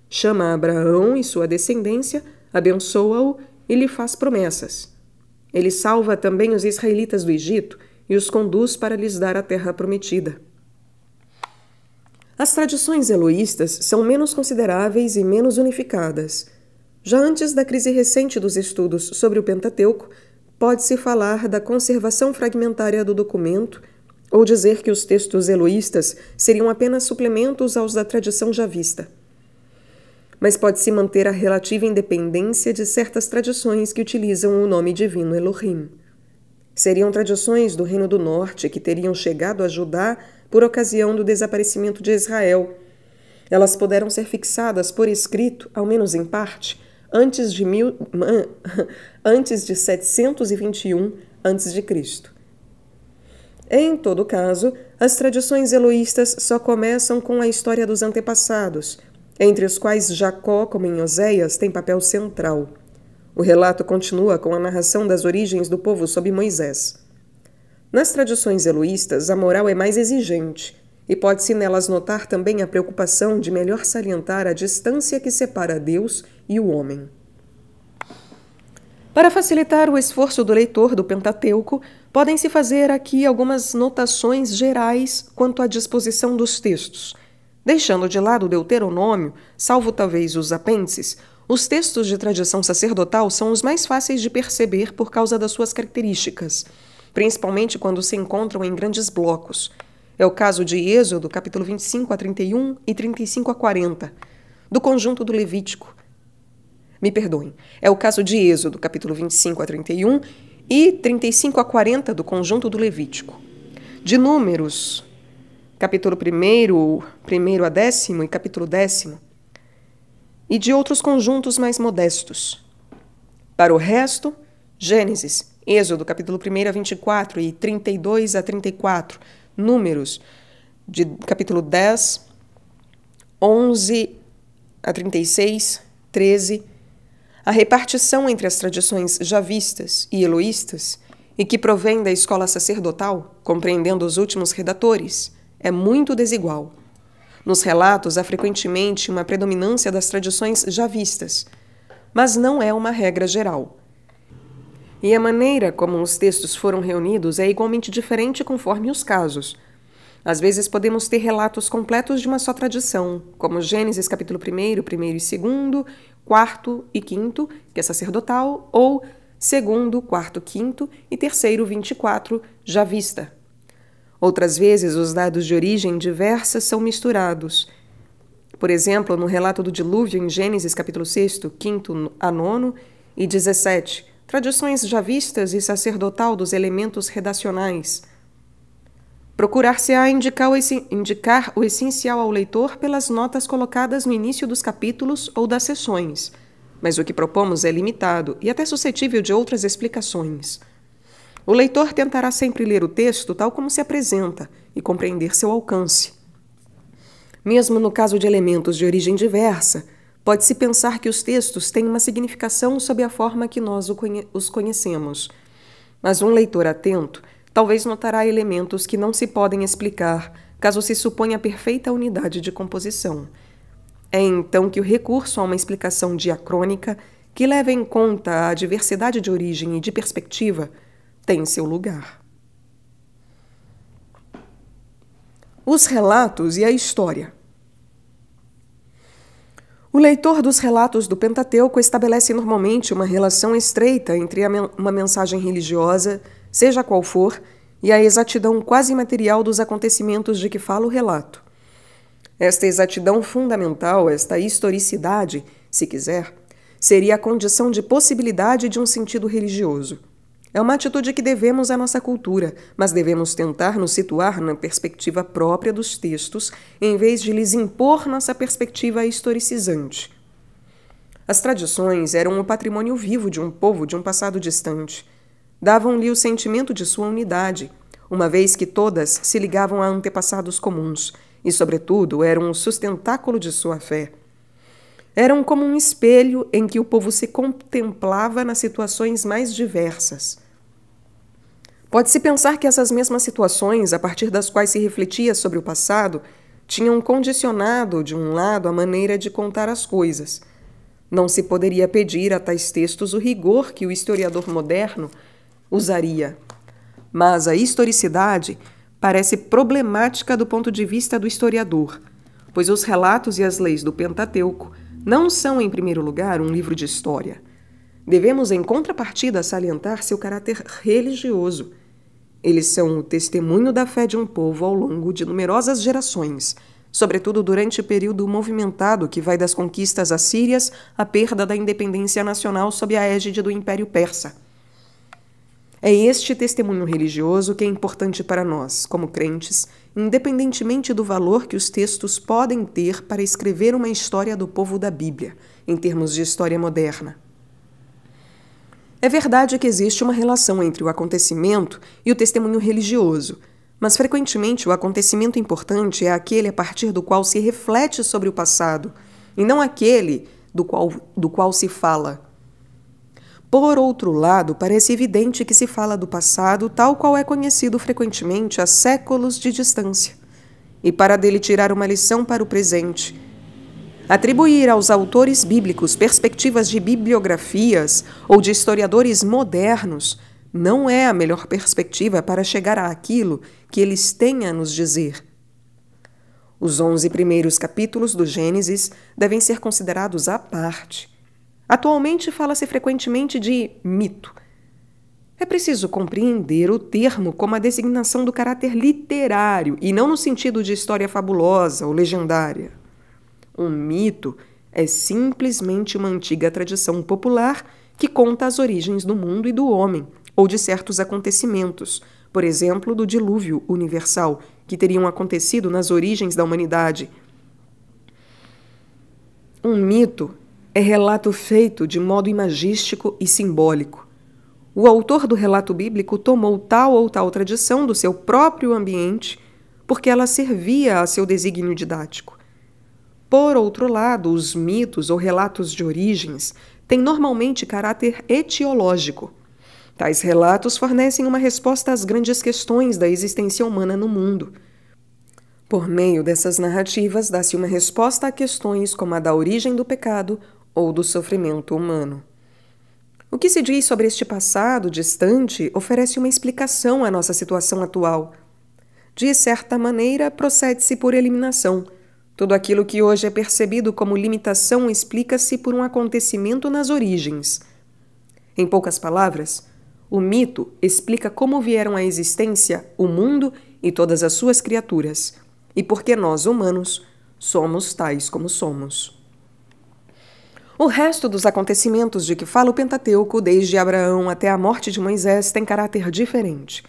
Chama Abraão e sua descendência, abençoa-o e lhe faz promessas. Ele salva também os israelitas do Egito e os conduz para lhes dar a terra prometida. As tradições eloístas são menos consideráveis e menos unificadas. Já antes da crise recente dos estudos sobre o Pentateuco, pode-se falar da conservação fragmentária do documento ou dizer que os textos eloístas seriam apenas suplementos aos da tradição javista. Mas pode-se manter a relativa independência de certas tradições que utilizam o nome divino Elohim. Seriam tradições do Reino do Norte que teriam chegado a Judá por ocasião do desaparecimento de Israel. Elas puderam ser fixadas por escrito, ao menos em parte, antes de 721 a.C. Em todo caso, as tradições eloístas só começam com a história dos antepassados, entre os quais Jacó, como em Oséias, tem papel central. O relato continua com a narração das origens do povo sob Moisés. Nas tradições eloístas, a moral é mais exigente, e pode-se nelas notar também a preocupação de melhor salientar a distância que separa Deus e o homem. Para facilitar o esforço do leitor do Pentateuco, podem-se fazer aqui algumas notações gerais quanto à disposição dos textos. Deixando de lado o Deuteronômio, salvo talvez os apêndices, os textos de tradição sacerdotal são os mais fáceis de perceber por causa das suas características, principalmente quando se encontram em grandes blocos. É o caso de Êxodo, capítulo 25 a 31 e 35 a 40, do conjunto do Levítico. É o caso de Êxodo, capítulo 25 a 31 e 35 a 40 do conjunto do Levítico. De Números, capítulo 1 a 10º e capítulo 10º, e de outros conjuntos mais modestos. Para o resto, Gênesis, Êxodo, capítulo 1 a 24 e 32 a 34, Números, de capítulo 10, 11 a 36, 13, a repartição entre as tradições javistas e eloístas, e que provém da escola sacerdotal, compreendendo os últimos redatores, é muito desigual. Nos relatos, há frequentemente uma predominância das tradições já vistas, mas não é uma regra geral. E a maneira como os textos foram reunidos é igualmente diferente conforme os casos. Às vezes podemos ter relatos completos de uma só tradição, como Gênesis capítulo 1, 1 e 2, 4 e 5, que é sacerdotal, ou 2, 4, 5 e 3, 24, já vista. Outras vezes, os dados de origem diversas são misturados. Por exemplo, no relato do dilúvio em Gênesis capítulo 6, 5 a 9 e 17, tradições já vistas e sacerdotal dos elementos redacionais. Procurar-se-á indicar o essencial ao leitor pelas notas colocadas no início dos capítulos ou das seções, mas o que propomos é limitado e até suscetível de outras explicações. O leitor tentará sempre ler o texto tal como se apresenta e compreender seu alcance. Mesmo no caso de elementos de origem diversa, pode-se pensar que os textos têm uma significação sob a forma que nós os conhecemos. Mas um leitor atento talvez notará elementos que não se podem explicar, caso se suponha a perfeita unidade de composição. É então que o recurso a uma explicação diacrônica, que leva em conta a diversidade de origem e de perspectiva, tem seu lugar. Os relatos e a história. O leitor dos relatos do Pentateuco estabelece normalmente uma relação estreita entre uma mensagem religiosa, seja qual for, e a exatidão quase material dos acontecimentos de que fala o relato. Esta exatidão fundamental, esta historicidade, se quiser, seria a condição de possibilidade de um sentido religioso. É uma atitude que devemos à nossa cultura, mas devemos tentar nos situar na perspectiva própria dos textos, em vez de lhes impor nossa perspectiva historicizante. As tradições eram o patrimônio vivo de um povo de um passado distante. Davam-lhe o sentimento de sua unidade, uma vez que todas se ligavam a antepassados comuns, e, sobretudo, eram o sustentáculo de sua fé. Eram como um espelho em que o povo se contemplava nas situações mais diversas. Pode-se pensar que essas mesmas situações, a partir das quais se refletia sobre o passado, tinham condicionado, de um lado, a maneira de contar as coisas. Não se poderia pedir a tais textos o rigor que o historiador moderno usaria. Mas a historicidade parece problemática do ponto de vista do historiador, pois os relatos e as leis do Pentateuco não são, em primeiro lugar, um livro de história. Devemos, em contrapartida, salientar seu caráter religioso. Eles são o testemunho da fé de um povo ao longo de numerosas gerações, sobretudo durante o período movimentado que vai das conquistas assírias à perda da independência nacional sob a égide do Império Persa. É este testemunho religioso que é importante para nós, como crentes, independentemente do valor que os textos podem ter para escrever uma história do povo da Bíblia, em termos de história moderna. É verdade que existe uma relação entre o acontecimento e o testemunho religioso, mas frequentemente o acontecimento importante é aquele a partir do qual se reflete sobre o passado, e não aquele do qual se fala. Por outro lado, parece evidente que se fala do passado tal qual é conhecido frequentemente há séculos de distância, e para dele tirar uma lição para o presente. Atribuir aos autores bíblicos perspectivas de bibliografias ou de historiadores modernos não é a melhor perspectiva para chegar àquilo que eles têm a nos dizer. Os 11 primeiros capítulos do Gênesis devem ser considerados à parte. Atualmente fala-se frequentemente de mito. É preciso compreender o termo como a designação do caráter literário e não no sentido de história fabulosa ou legendária. Um mito é simplesmente uma antiga tradição popular que conta as origens do mundo e do homem, ou de certos acontecimentos, por exemplo, do dilúvio universal, que teriam acontecido nas origens da humanidade. Um mito é relato feito de modo imagístico e simbólico. O autor do relato bíblico tomou tal ou tal tradição do seu próprio ambiente porque ela servia a seu desígnio didático. Por outro lado, os mitos ou relatos de origens têm normalmente caráter etiológico. Tais relatos fornecem uma resposta às grandes questões da existência humana no mundo. Por meio dessas narrativas, dá-se uma resposta a questões como a da origem do pecado ou do sofrimento humano. O que se diz sobre este passado distante oferece uma explicação à nossa situação atual. De certa maneira, procede-se por eliminação. Tudo aquilo que hoje é percebido como limitação explica-se por um acontecimento nas origens. Em poucas palavras, o mito explica como vieram à existência o mundo e todas as suas criaturas, e por que nós, humanos, somos tais como somos. O resto dos acontecimentos de que fala o Pentateuco, desde Abraão até a morte de Moisés, tem caráter diferente.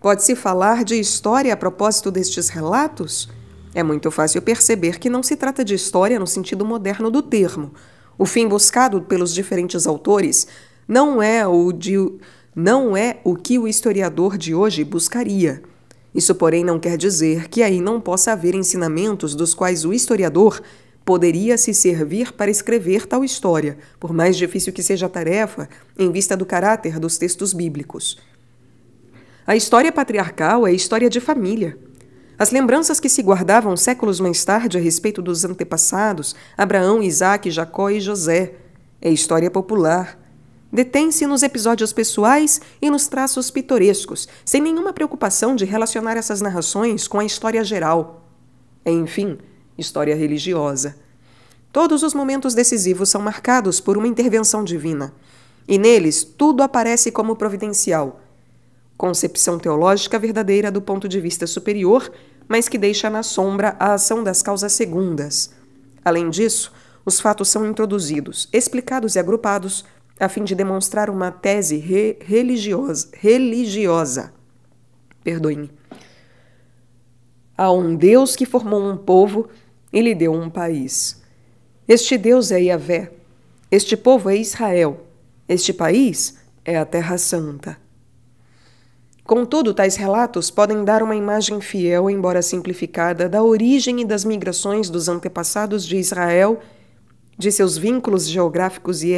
Pode-se falar de história a propósito destes relatos? É muito fácil perceber que não se trata de história no sentido moderno do termo. O fim buscado pelos diferentes autores não é o que o historiador de hoje buscaria. Isso, porém, não quer dizer que aí não possa haver ensinamentos dos quais o historiador poderia se servir para escrever tal história, por mais difícil que seja a tarefa, em vista do caráter dos textos bíblicos. A história patriarcal é história de família. As lembranças que se guardavam séculos mais tarde a respeito dos antepassados, Abraão, Isaque, Jacó e José, é história popular. Detém-se nos episódios pessoais e nos traços pitorescos, sem nenhuma preocupação de relacionar essas narrações com a história geral. É, enfim, história religiosa. Todos os momentos decisivos são marcados por uma intervenção divina, e neles tudo aparece como providencial. Concepção teológica verdadeira do ponto de vista superior, mas que deixa na sombra a ação das causas segundas. Além disso, os fatos são introduzidos, explicados e agrupados, a fim de demonstrar uma tese religiosa. Perdoe-me. Há um Deus que formou um povo e lhe deu um país. Este Deus é Yahvé. Este povo é Israel. Este país é a Terra Santa. Contudo, tais relatos podem dar uma imagem fiel, embora simplificada, da origem e das migrações dos antepassados de Israel, de seus vínculos geográficos e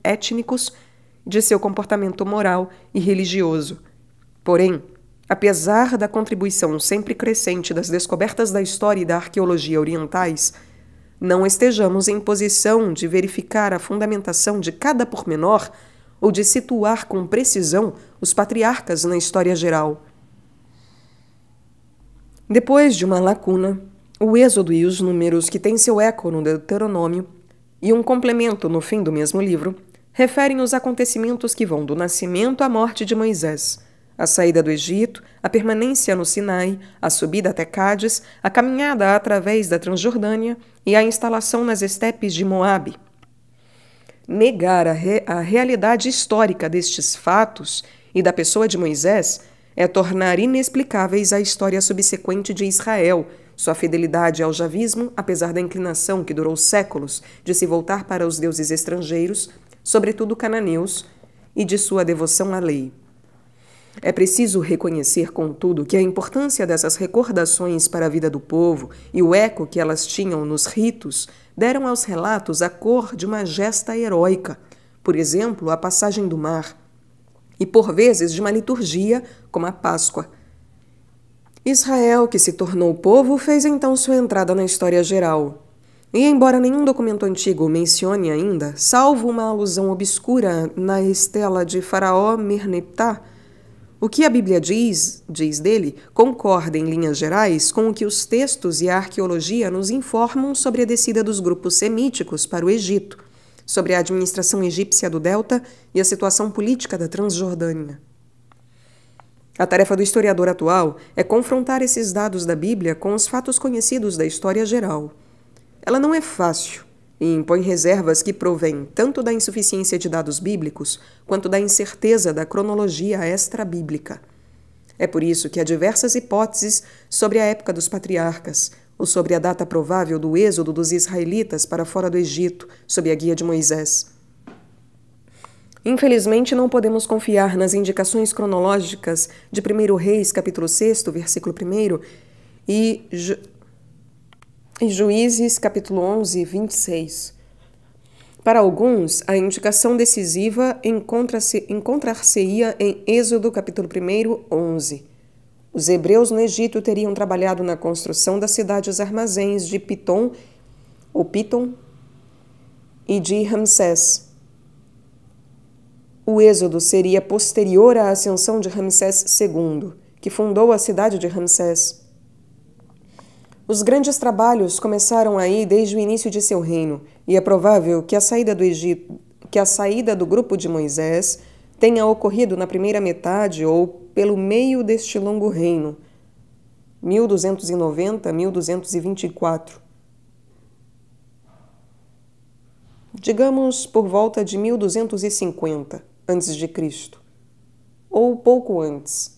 étnicos, de seu comportamento moral e religioso. Porém, apesar da contribuição sempre crescente das descobertas da história e da arqueologia orientais, não estejamos em posição de verificar a fundamentação de cada pormenor ou de situar com precisão os patriarcas na história geral. Depois de uma lacuna, o Êxodo e os Números, que têm seu eco no Deuteronômio, e um complemento no fim do mesmo livro, referem os acontecimentos que vão do nascimento à morte de Moisés, a saída do Egito, a permanência no Sinai, a subida até Cádiz, a caminhada através da Transjordânia e a instalação nas estepes de Moabe. Negar a realidade histórica destes fatos e da pessoa de Moisés é tornar inexplicáveis a história subsequente de Israel, sua fidelidade ao javismo, apesar da inclinação que durou séculos de se voltar para os deuses estrangeiros, sobretudo cananeus, e de sua devoção à lei. É preciso reconhecer, contudo, que a importância dessas recordações para a vida do povo e o eco que elas tinham nos ritos deram aos relatos a cor de uma gesta heróica, por exemplo, a passagem do mar, e por vezes de uma liturgia, como a Páscoa. Israel, que se tornou povo, fez então sua entrada na história geral. E embora nenhum documento antigo o mencione ainda, salvo uma alusão obscura na estela de Faraó Merneptah, o que a Bíblia diz dele concorda em linhas gerais com o que os textos e a arqueologia nos informam sobre a descida dos grupos semíticos para o Egito, sobre a administração egípcia do Delta e a situação política da Transjordânia. A tarefa do historiador atual é confrontar esses dados da Bíblia com os fatos conhecidos da história geral. Ela não é fácil e impõe reservas que provêm tanto da insuficiência de dados bíblicos quanto da incerteza da cronologia extra-bíblica. É por isso que há diversas hipóteses sobre a época dos patriarcas, ou sobre a data provável do êxodo dos israelitas para fora do Egito, sob a guia de Moisés. Infelizmente, não podemos confiar nas indicações cronológicas de 1 Reis, capítulo 6, versículo 1, e Juízes, capítulo 11, 26. Para alguns, a indicação decisiva encontrar-se-ia em Êxodo, capítulo 1, 11. Os hebreus no Egito teriam trabalhado na construção das cidades-armazéns de Pitom e de Ramsés. O êxodo seria posterior à ascensão de Ramsés II, que fundou a cidade de Ramsés. Os grandes trabalhos começaram aí desde o início de seu reino, e é provável que a saída do Egito, do grupo de Moisés tenha ocorrido na primeira metade ou pelo meio deste longo reino, 1290-1224. Digamos por volta de 1250 a.C., ou pouco antes.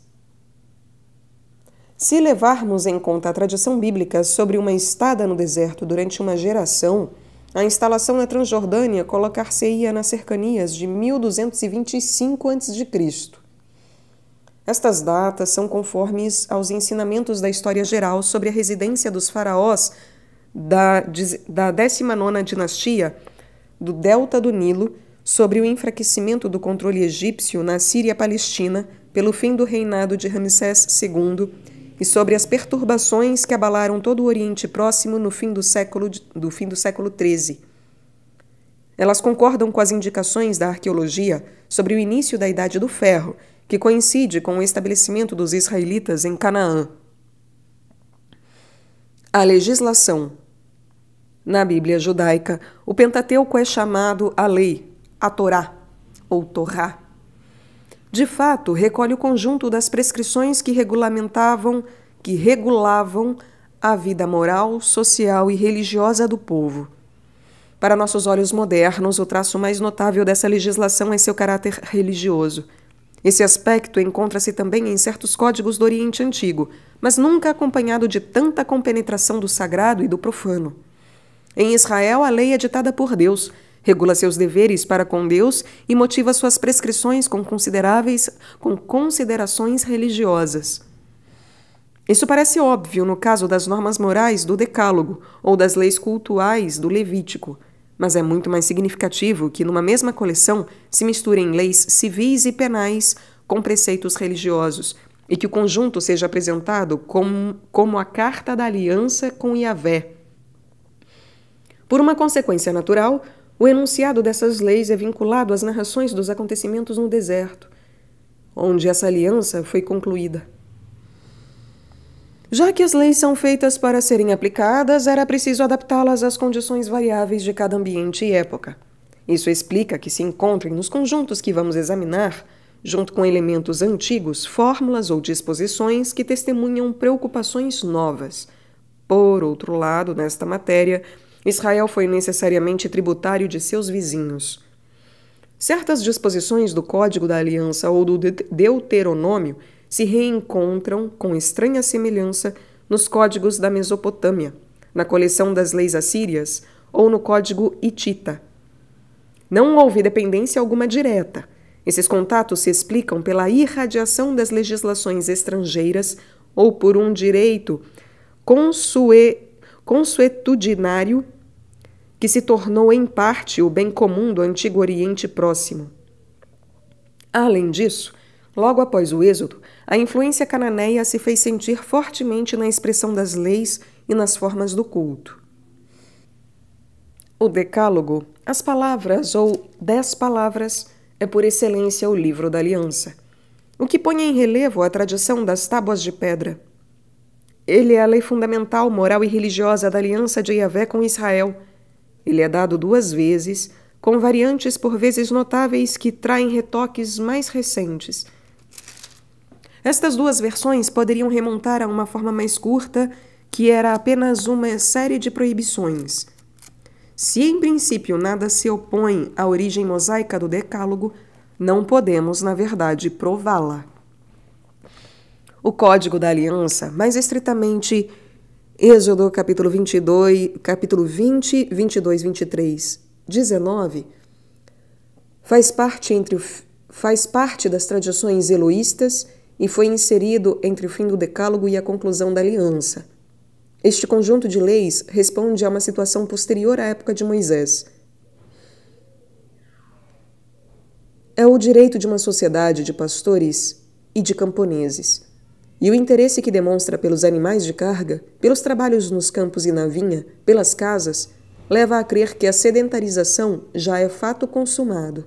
Se levarmos em conta a tradição bíblica sobre uma estada no deserto durante uma geração, a instalação na Transjordânia colocar-se-ia nas cercanias de 1225 a.C. Estas datas são conformes aos ensinamentos da história geral sobre a residência dos faraós da 19ª dinastia do delta do Nilo, sobre o enfraquecimento do controle egípcio na Síria-Palestina pelo fim do reinado de Ramsés II e sobre as perturbações que abalaram todo o Oriente Próximo no fim do século XIII. Elas concordam com as indicações da arqueologia sobre o início da Idade do Ferro, que coincide com o estabelecimento dos israelitas em Canaã. A legislação. Na Bíblia judaica, o Pentateuco é chamado a lei, a Torá, ou Torá. De fato, recolhe o conjunto das prescrições que regulavam a vida moral, social e religiosa do povo. Para nossos olhos modernos, o traço mais notável dessa legislação é seu caráter religioso. Esse aspecto encontra-se também em certos códigos do Oriente Antigo, mas nunca acompanhado de tanta compenetração do sagrado e do profano. Em Israel, a lei é ditada por Deus, regula seus deveres para com Deus e motiva suas prescrições com considerações religiosas. Isso parece óbvio no caso das normas morais do Decálogo ou das leis cultuais do Levítico, mas é muito mais significativo que numa mesma coleção se misturem leis civis e penais com preceitos religiosos e que o conjunto seja apresentado como a Carta da Aliança com Yahvé. Por uma consequência natural, o enunciado dessas leis é vinculado às narrações dos acontecimentos no deserto, onde essa aliança foi concluída. Já que as leis são feitas para serem aplicadas, era preciso adaptá-las às condições variáveis de cada ambiente e época. Isso explica que se encontrem nos conjuntos que vamos examinar, junto com elementos antigos, fórmulas ou disposições que testemunham preocupações novas. Por outro lado, nesta matéria, Israel foi necessariamente tributário de seus vizinhos. Certas disposições do Código da Aliança ou do Deuteronômio se reencontram com estranha semelhança nos códigos da Mesopotâmia, na coleção das leis assírias ou no Código hitita. Não houve dependência alguma direta. Esses contatos se explicam pela irradiação das legislações estrangeiras ou por um direito consuetudinário que se tornou em parte o bem comum do Antigo Oriente Próximo. Além disso, logo após o Êxodo, a influência cananeia se fez sentir fortemente na expressão das leis e nas formas do culto. O Decálogo, as palavras ou 10 palavras, é por excelência o livro da aliança, o que põe em relevo a tradição das tábuas de pedra. Ele é a lei fundamental, moral e religiosa da aliança de Yahvé com Israel. Ele é dado 2 vezes, com variantes por vezes notáveis que traem retoques mais recentes. Estas 2 versões poderiam remontar a uma forma mais curta, que era apenas uma série de proibições. Se em princípio nada se opõe à origem mosaica do Decálogo, não podemos, na verdade, prová-la. O Código da Aliança, mais estritamente Êxodo capítulo 20, 22, 23, 19, faz parte das tradições eloístas e foi inserido entre o fim do Decálogo e a conclusão da Aliança. Este conjunto de leis responde a uma situação posterior à época de Moisés. É o direito de uma sociedade de pastores e de camponeses. E o interesse que demonstra pelos animais de carga, pelos trabalhos nos campos e na vinha, pelas casas, leva a crer que a sedentarização já é fato consumado.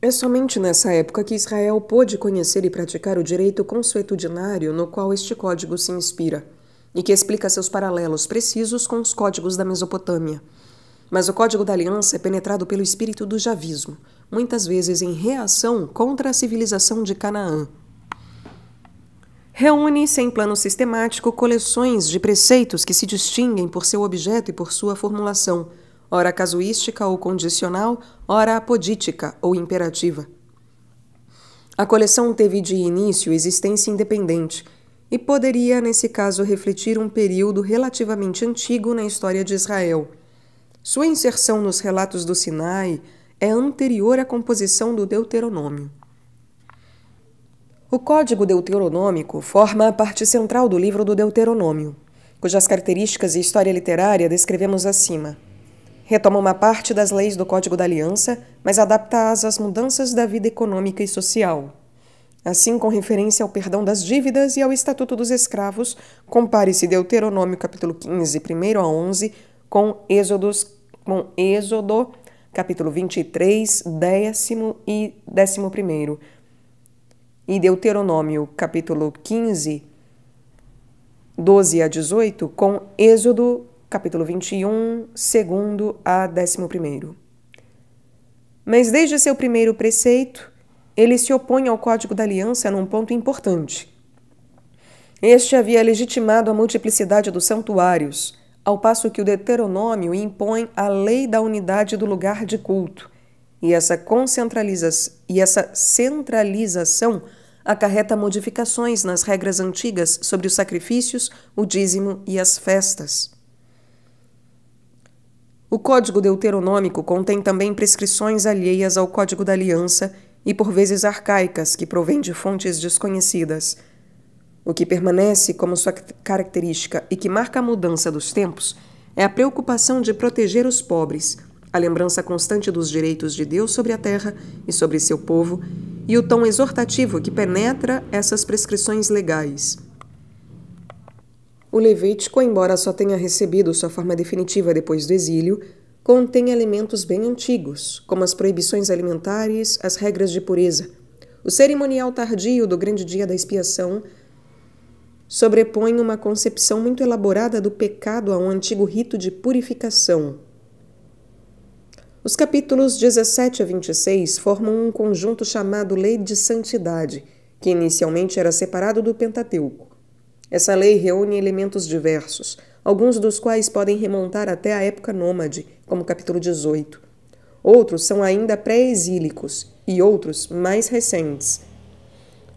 É somente nessa época que Israel pôde conhecer e praticar o direito consuetudinário no qual este código se inspira, e que explica seus paralelos precisos com os códigos da Mesopotâmia. Mas o Código da Aliança é penetrado pelo espírito do javismo, muitas vezes em reação contra a civilização de Canaã. Reúne, sem plano sistemático, coleções de preceitos que se distinguem por seu objeto e por sua formulação, ora casuística ou condicional, ora apodítica ou imperativa. A coleção teve de início existência independente e poderia, nesse caso, refletir um período relativamente antigo na história de Israel. Sua inserção nos relatos do Sinai é anterior à composição do Deuteronômio. O Código Deuteronômico forma a parte central do livro do Deuteronômio, cujas características e história literária descrevemos acima. Retoma uma parte das leis do Código da Aliança, mas adapta-as às mudanças da vida econômica e social. Assim, com referência ao perdão das dívidas e ao Estatuto dos Escravos, compare-se Deuteronômio capítulo 15, 1 a 11, com Êxodo, capítulo 23, 10º e 11º, e Deuteronômio, capítulo 15, 12 a 18, com Êxodo, capítulo 21, 2º a 11º. Mas desde seu primeiro preceito, ele se opõe ao Código da Aliança num ponto importante. Este havia legitimado a multiplicidade dos santuários, ao passo que o Deuteronômio impõe a lei da unidade do lugar de culto, e essa centralização acarreta modificações nas regras antigas sobre os sacrifícios, o dízimo e as festas. O Código Deuteronômico contém também prescrições alheias ao Código da Aliança e por vezes arcaicas que provêm de fontes desconhecidas. O que permanece como sua característica e que marca a mudança dos tempos é a preocupação de proteger os pobres, a lembrança constante dos direitos de Deus sobre a terra e sobre seu povo e o tom exortativo que penetra essas prescrições legais. O Levítico, embora só tenha recebido sua forma definitiva depois do exílio, contém elementos bem antigos, como as proibições alimentares, as regras de pureza. O cerimonial tardio do grande dia da expiação sobrepõe uma concepção muito elaborada do pecado a um antigo rito de purificação. Os capítulos 17 a 26 formam um conjunto chamado Lei de Santidade, que inicialmente era separado do Pentateuco. Essa lei reúne elementos diversos, alguns dos quais podem remontar até a época nômade, como o capítulo 18. Outros são ainda pré-exílicos e outros mais recentes.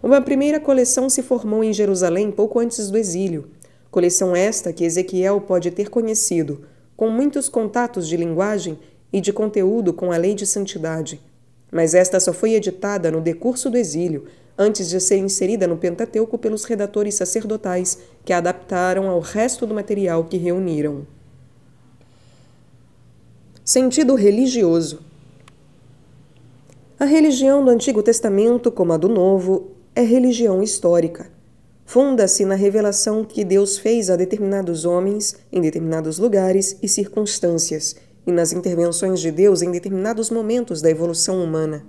Uma primeira coleção se formou em Jerusalém pouco antes do exílio, coleção esta que Ezequiel pode ter conhecido, com muitos contatos de linguagem e de conteúdo com a lei de santidade. Mas esta só foi editada no decurso do exílio, antes de ser inserida no Pentateuco pelos redatores sacerdotais que a adaptaram ao resto do material que reuniram. Sentido religioso. A religião do Antigo Testamento, como a do Novo, é religião histórica. Funda-se na revelação que Deus fez a determinados homens, em determinados lugares e circunstâncias, e nas intervenções de Deus em determinados momentos da evolução humana.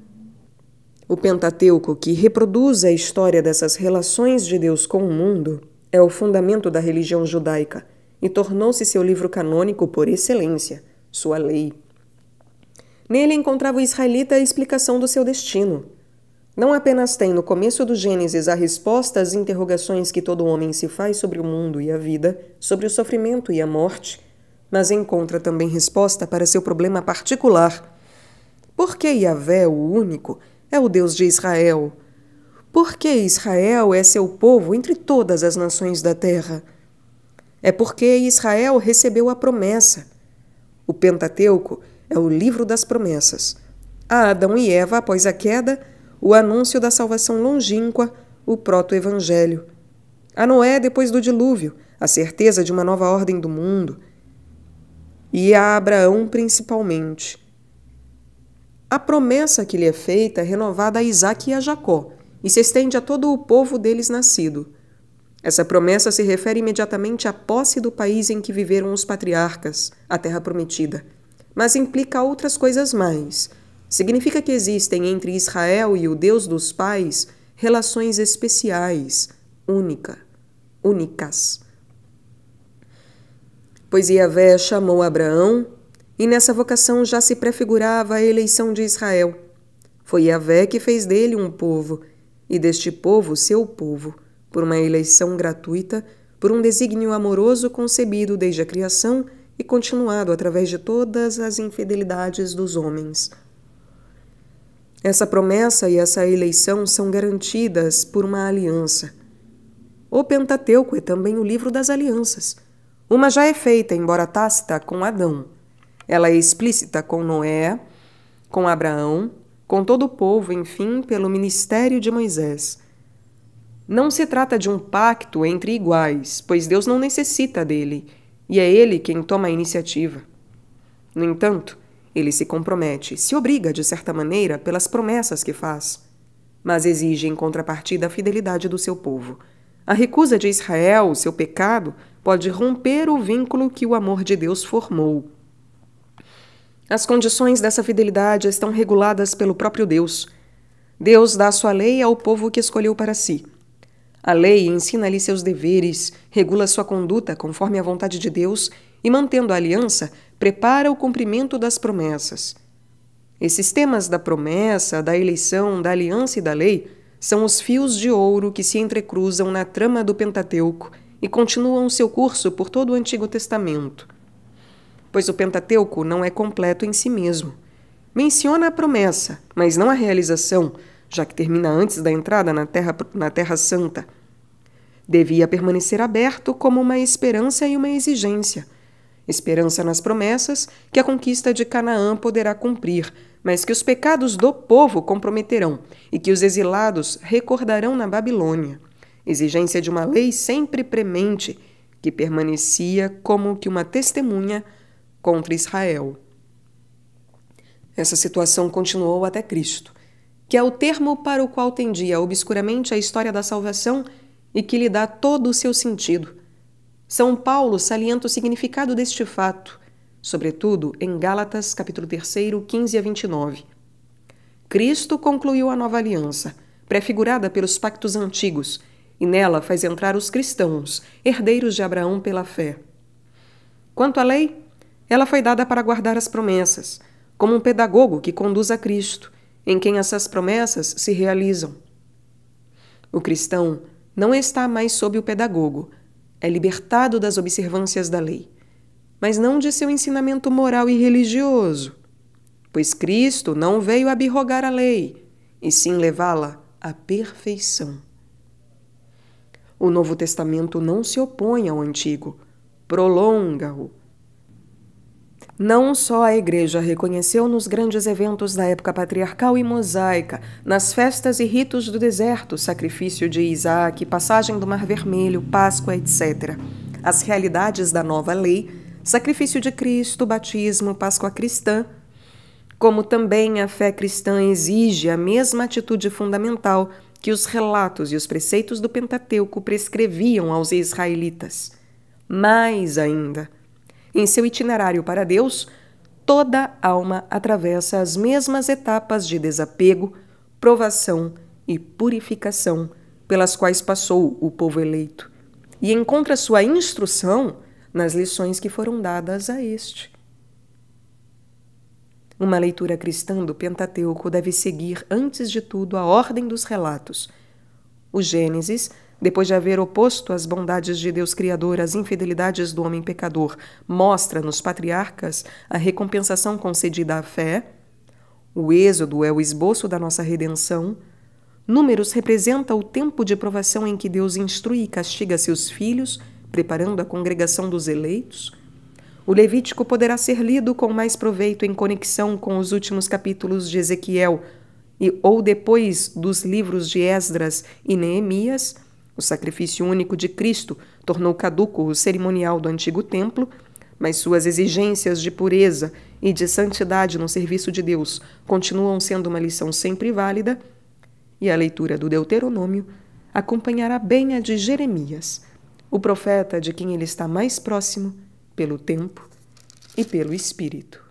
O Pentateuco, que reproduz a história dessas relações de Deus com o mundo, é o fundamento da religião judaica e tornou-se seu livro canônico por excelência, sua lei. Nele encontrava o israelita a explicação do seu destino. Não apenas tem no começo do Gênesis a resposta às interrogações que todo homem se faz sobre o mundo e a vida, sobre o sofrimento e a morte, mas encontra também resposta para seu problema particular. Por que Yahvé, o único, é o Deus de Israel? Por que Israel é seu povo entre todas as nações da terra? É porque Israel recebeu a promessa. O Pentateuco é o livro das promessas. A Adão e Eva, após a queda, o anúncio da salvação longínqua, o proto-evangelho. A Noé, depois do dilúvio, a certeza de uma nova ordem do mundo. E a Abraão, principalmente. A promessa que lhe é feita é renovada a Isaque e a Jacó, e se estende a todo o povo deles nascido. Essa promessa se refere imediatamente à posse do país em que viveram os patriarcas, a terra prometida, mas implica outras coisas mais. Significa que existem entre Israel e o Deus dos pais relações especiais, únicas. Pois Yahvé chamou Abraão, e nessa vocação já se prefigurava a eleição de Israel. Foi Yahvé que fez dele um povo, e deste povo seu povo, por uma eleição gratuita, por um desígnio amoroso concebido desde a criação e continuado através de todas as infidelidades dos homens. Essa promessa e essa eleição são garantidas por uma aliança. O Pentateuco é também o livro das alianças. Uma já é feita, embora tácita, com Adão. Ela é explícita com Noé, com Abraão, com todo o povo, enfim, pelo ministério de Moisés. Não se trata de um pacto entre iguais, pois Deus não necessita dele, e é ele quem toma a iniciativa. No entanto, ele se compromete, se obriga, de certa maneira, pelas promessas que faz, mas exige em contrapartida a fidelidade do seu povo. A recusa de Israel, o seu pecado, pode romper o vínculo que o amor de Deus formou. As condições dessa fidelidade estão reguladas pelo próprio Deus. Deus dá sua lei ao povo que escolheu para si. A lei ensina-lhe seus deveres, regula sua conduta conforme a vontade de Deus e, mantendo a aliança, prepara o cumprimento das promessas. Esses temas da promessa, da eleição, da aliança e da lei são os fios de ouro que se entrecruzam na trama do Pentateuco e continuam seu curso por todo o Antigo Testamento. Pois o Pentateuco não é completo em si mesmo. Menciona a promessa, mas não a realização, já que termina antes da entrada na Terra Santa. Devia permanecer aberto como uma esperança e uma exigência. Esperança nas promessas que a conquista de Canaã poderá cumprir, mas que os pecados do povo comprometerão e que os exilados recordarão na Babilônia. Exigência de uma lei sempre premente, que permanecia como que uma testemunha contra Israel. Essa situação continuou até Cristo, que é o termo para o qual tendia obscuramente a história da salvação e que lhe dá todo o seu sentido. São Paulo salienta o significado deste fato, sobretudo em Gálatas, capítulo 3, 15 a 29. Cristo concluiu a nova aliança, prefigurada pelos pactos antigos, e nela faz entrar os cristãos, herdeiros de Abraão pela fé. Quanto à lei, ela foi dada para guardar as promessas, como um pedagogo que conduz a Cristo, em quem essas promessas se realizam. O cristão não está mais sob o pedagogo, é libertado das observâncias da lei, mas não de seu ensinamento moral e religioso, pois Cristo não veio abrogar a lei, e sim levá-la à perfeição. O Novo Testamento não se opõe ao Antigo, prolonga-o. Não só a Igreja reconheceu nos grandes eventos da época patriarcal e mosaica, nas festas e ritos do deserto, sacrifício de Isaac, passagem do Mar Vermelho, Páscoa, etc., as realidades da nova lei, sacrifício de Cristo, batismo, Páscoa cristã, como também a fé cristã exige a mesma atitude fundamental que os relatos e os preceitos do Pentateuco prescreviam aos israelitas. Mais ainda, em seu itinerário para Deus, toda alma atravessa as mesmas etapas de desapego, provação e purificação pelas quais passou o povo eleito, e encontra sua instrução nas lições que foram dadas a este. Uma leitura cristã do Pentateuco deve seguir, antes de tudo, a ordem dos relatos. O Gênesis, depois de haver oposto as bondades de Deus Criador às infidelidades do homem pecador, mostra nos patriarcas a recompensação concedida à fé. O Êxodo é o esboço da nossa redenção. Números representa o tempo de provação em que Deus instrui e castiga seus filhos, preparando a congregação dos eleitos. O Levítico poderá ser lido com mais proveito em conexão com os últimos capítulos de Ezequiel ou depois dos livros de Esdras e Neemias. O sacrifício único de Cristo tornou caduco o cerimonial do antigo templo, mas suas exigências de pureza e de santidade no serviço de Deus continuam sendo uma lição sempre válida. e a leitura do Deuteronômio acompanhará bem a de Jeremias, o profeta de quem ele está mais próximo pelo tempo e pelo Espírito.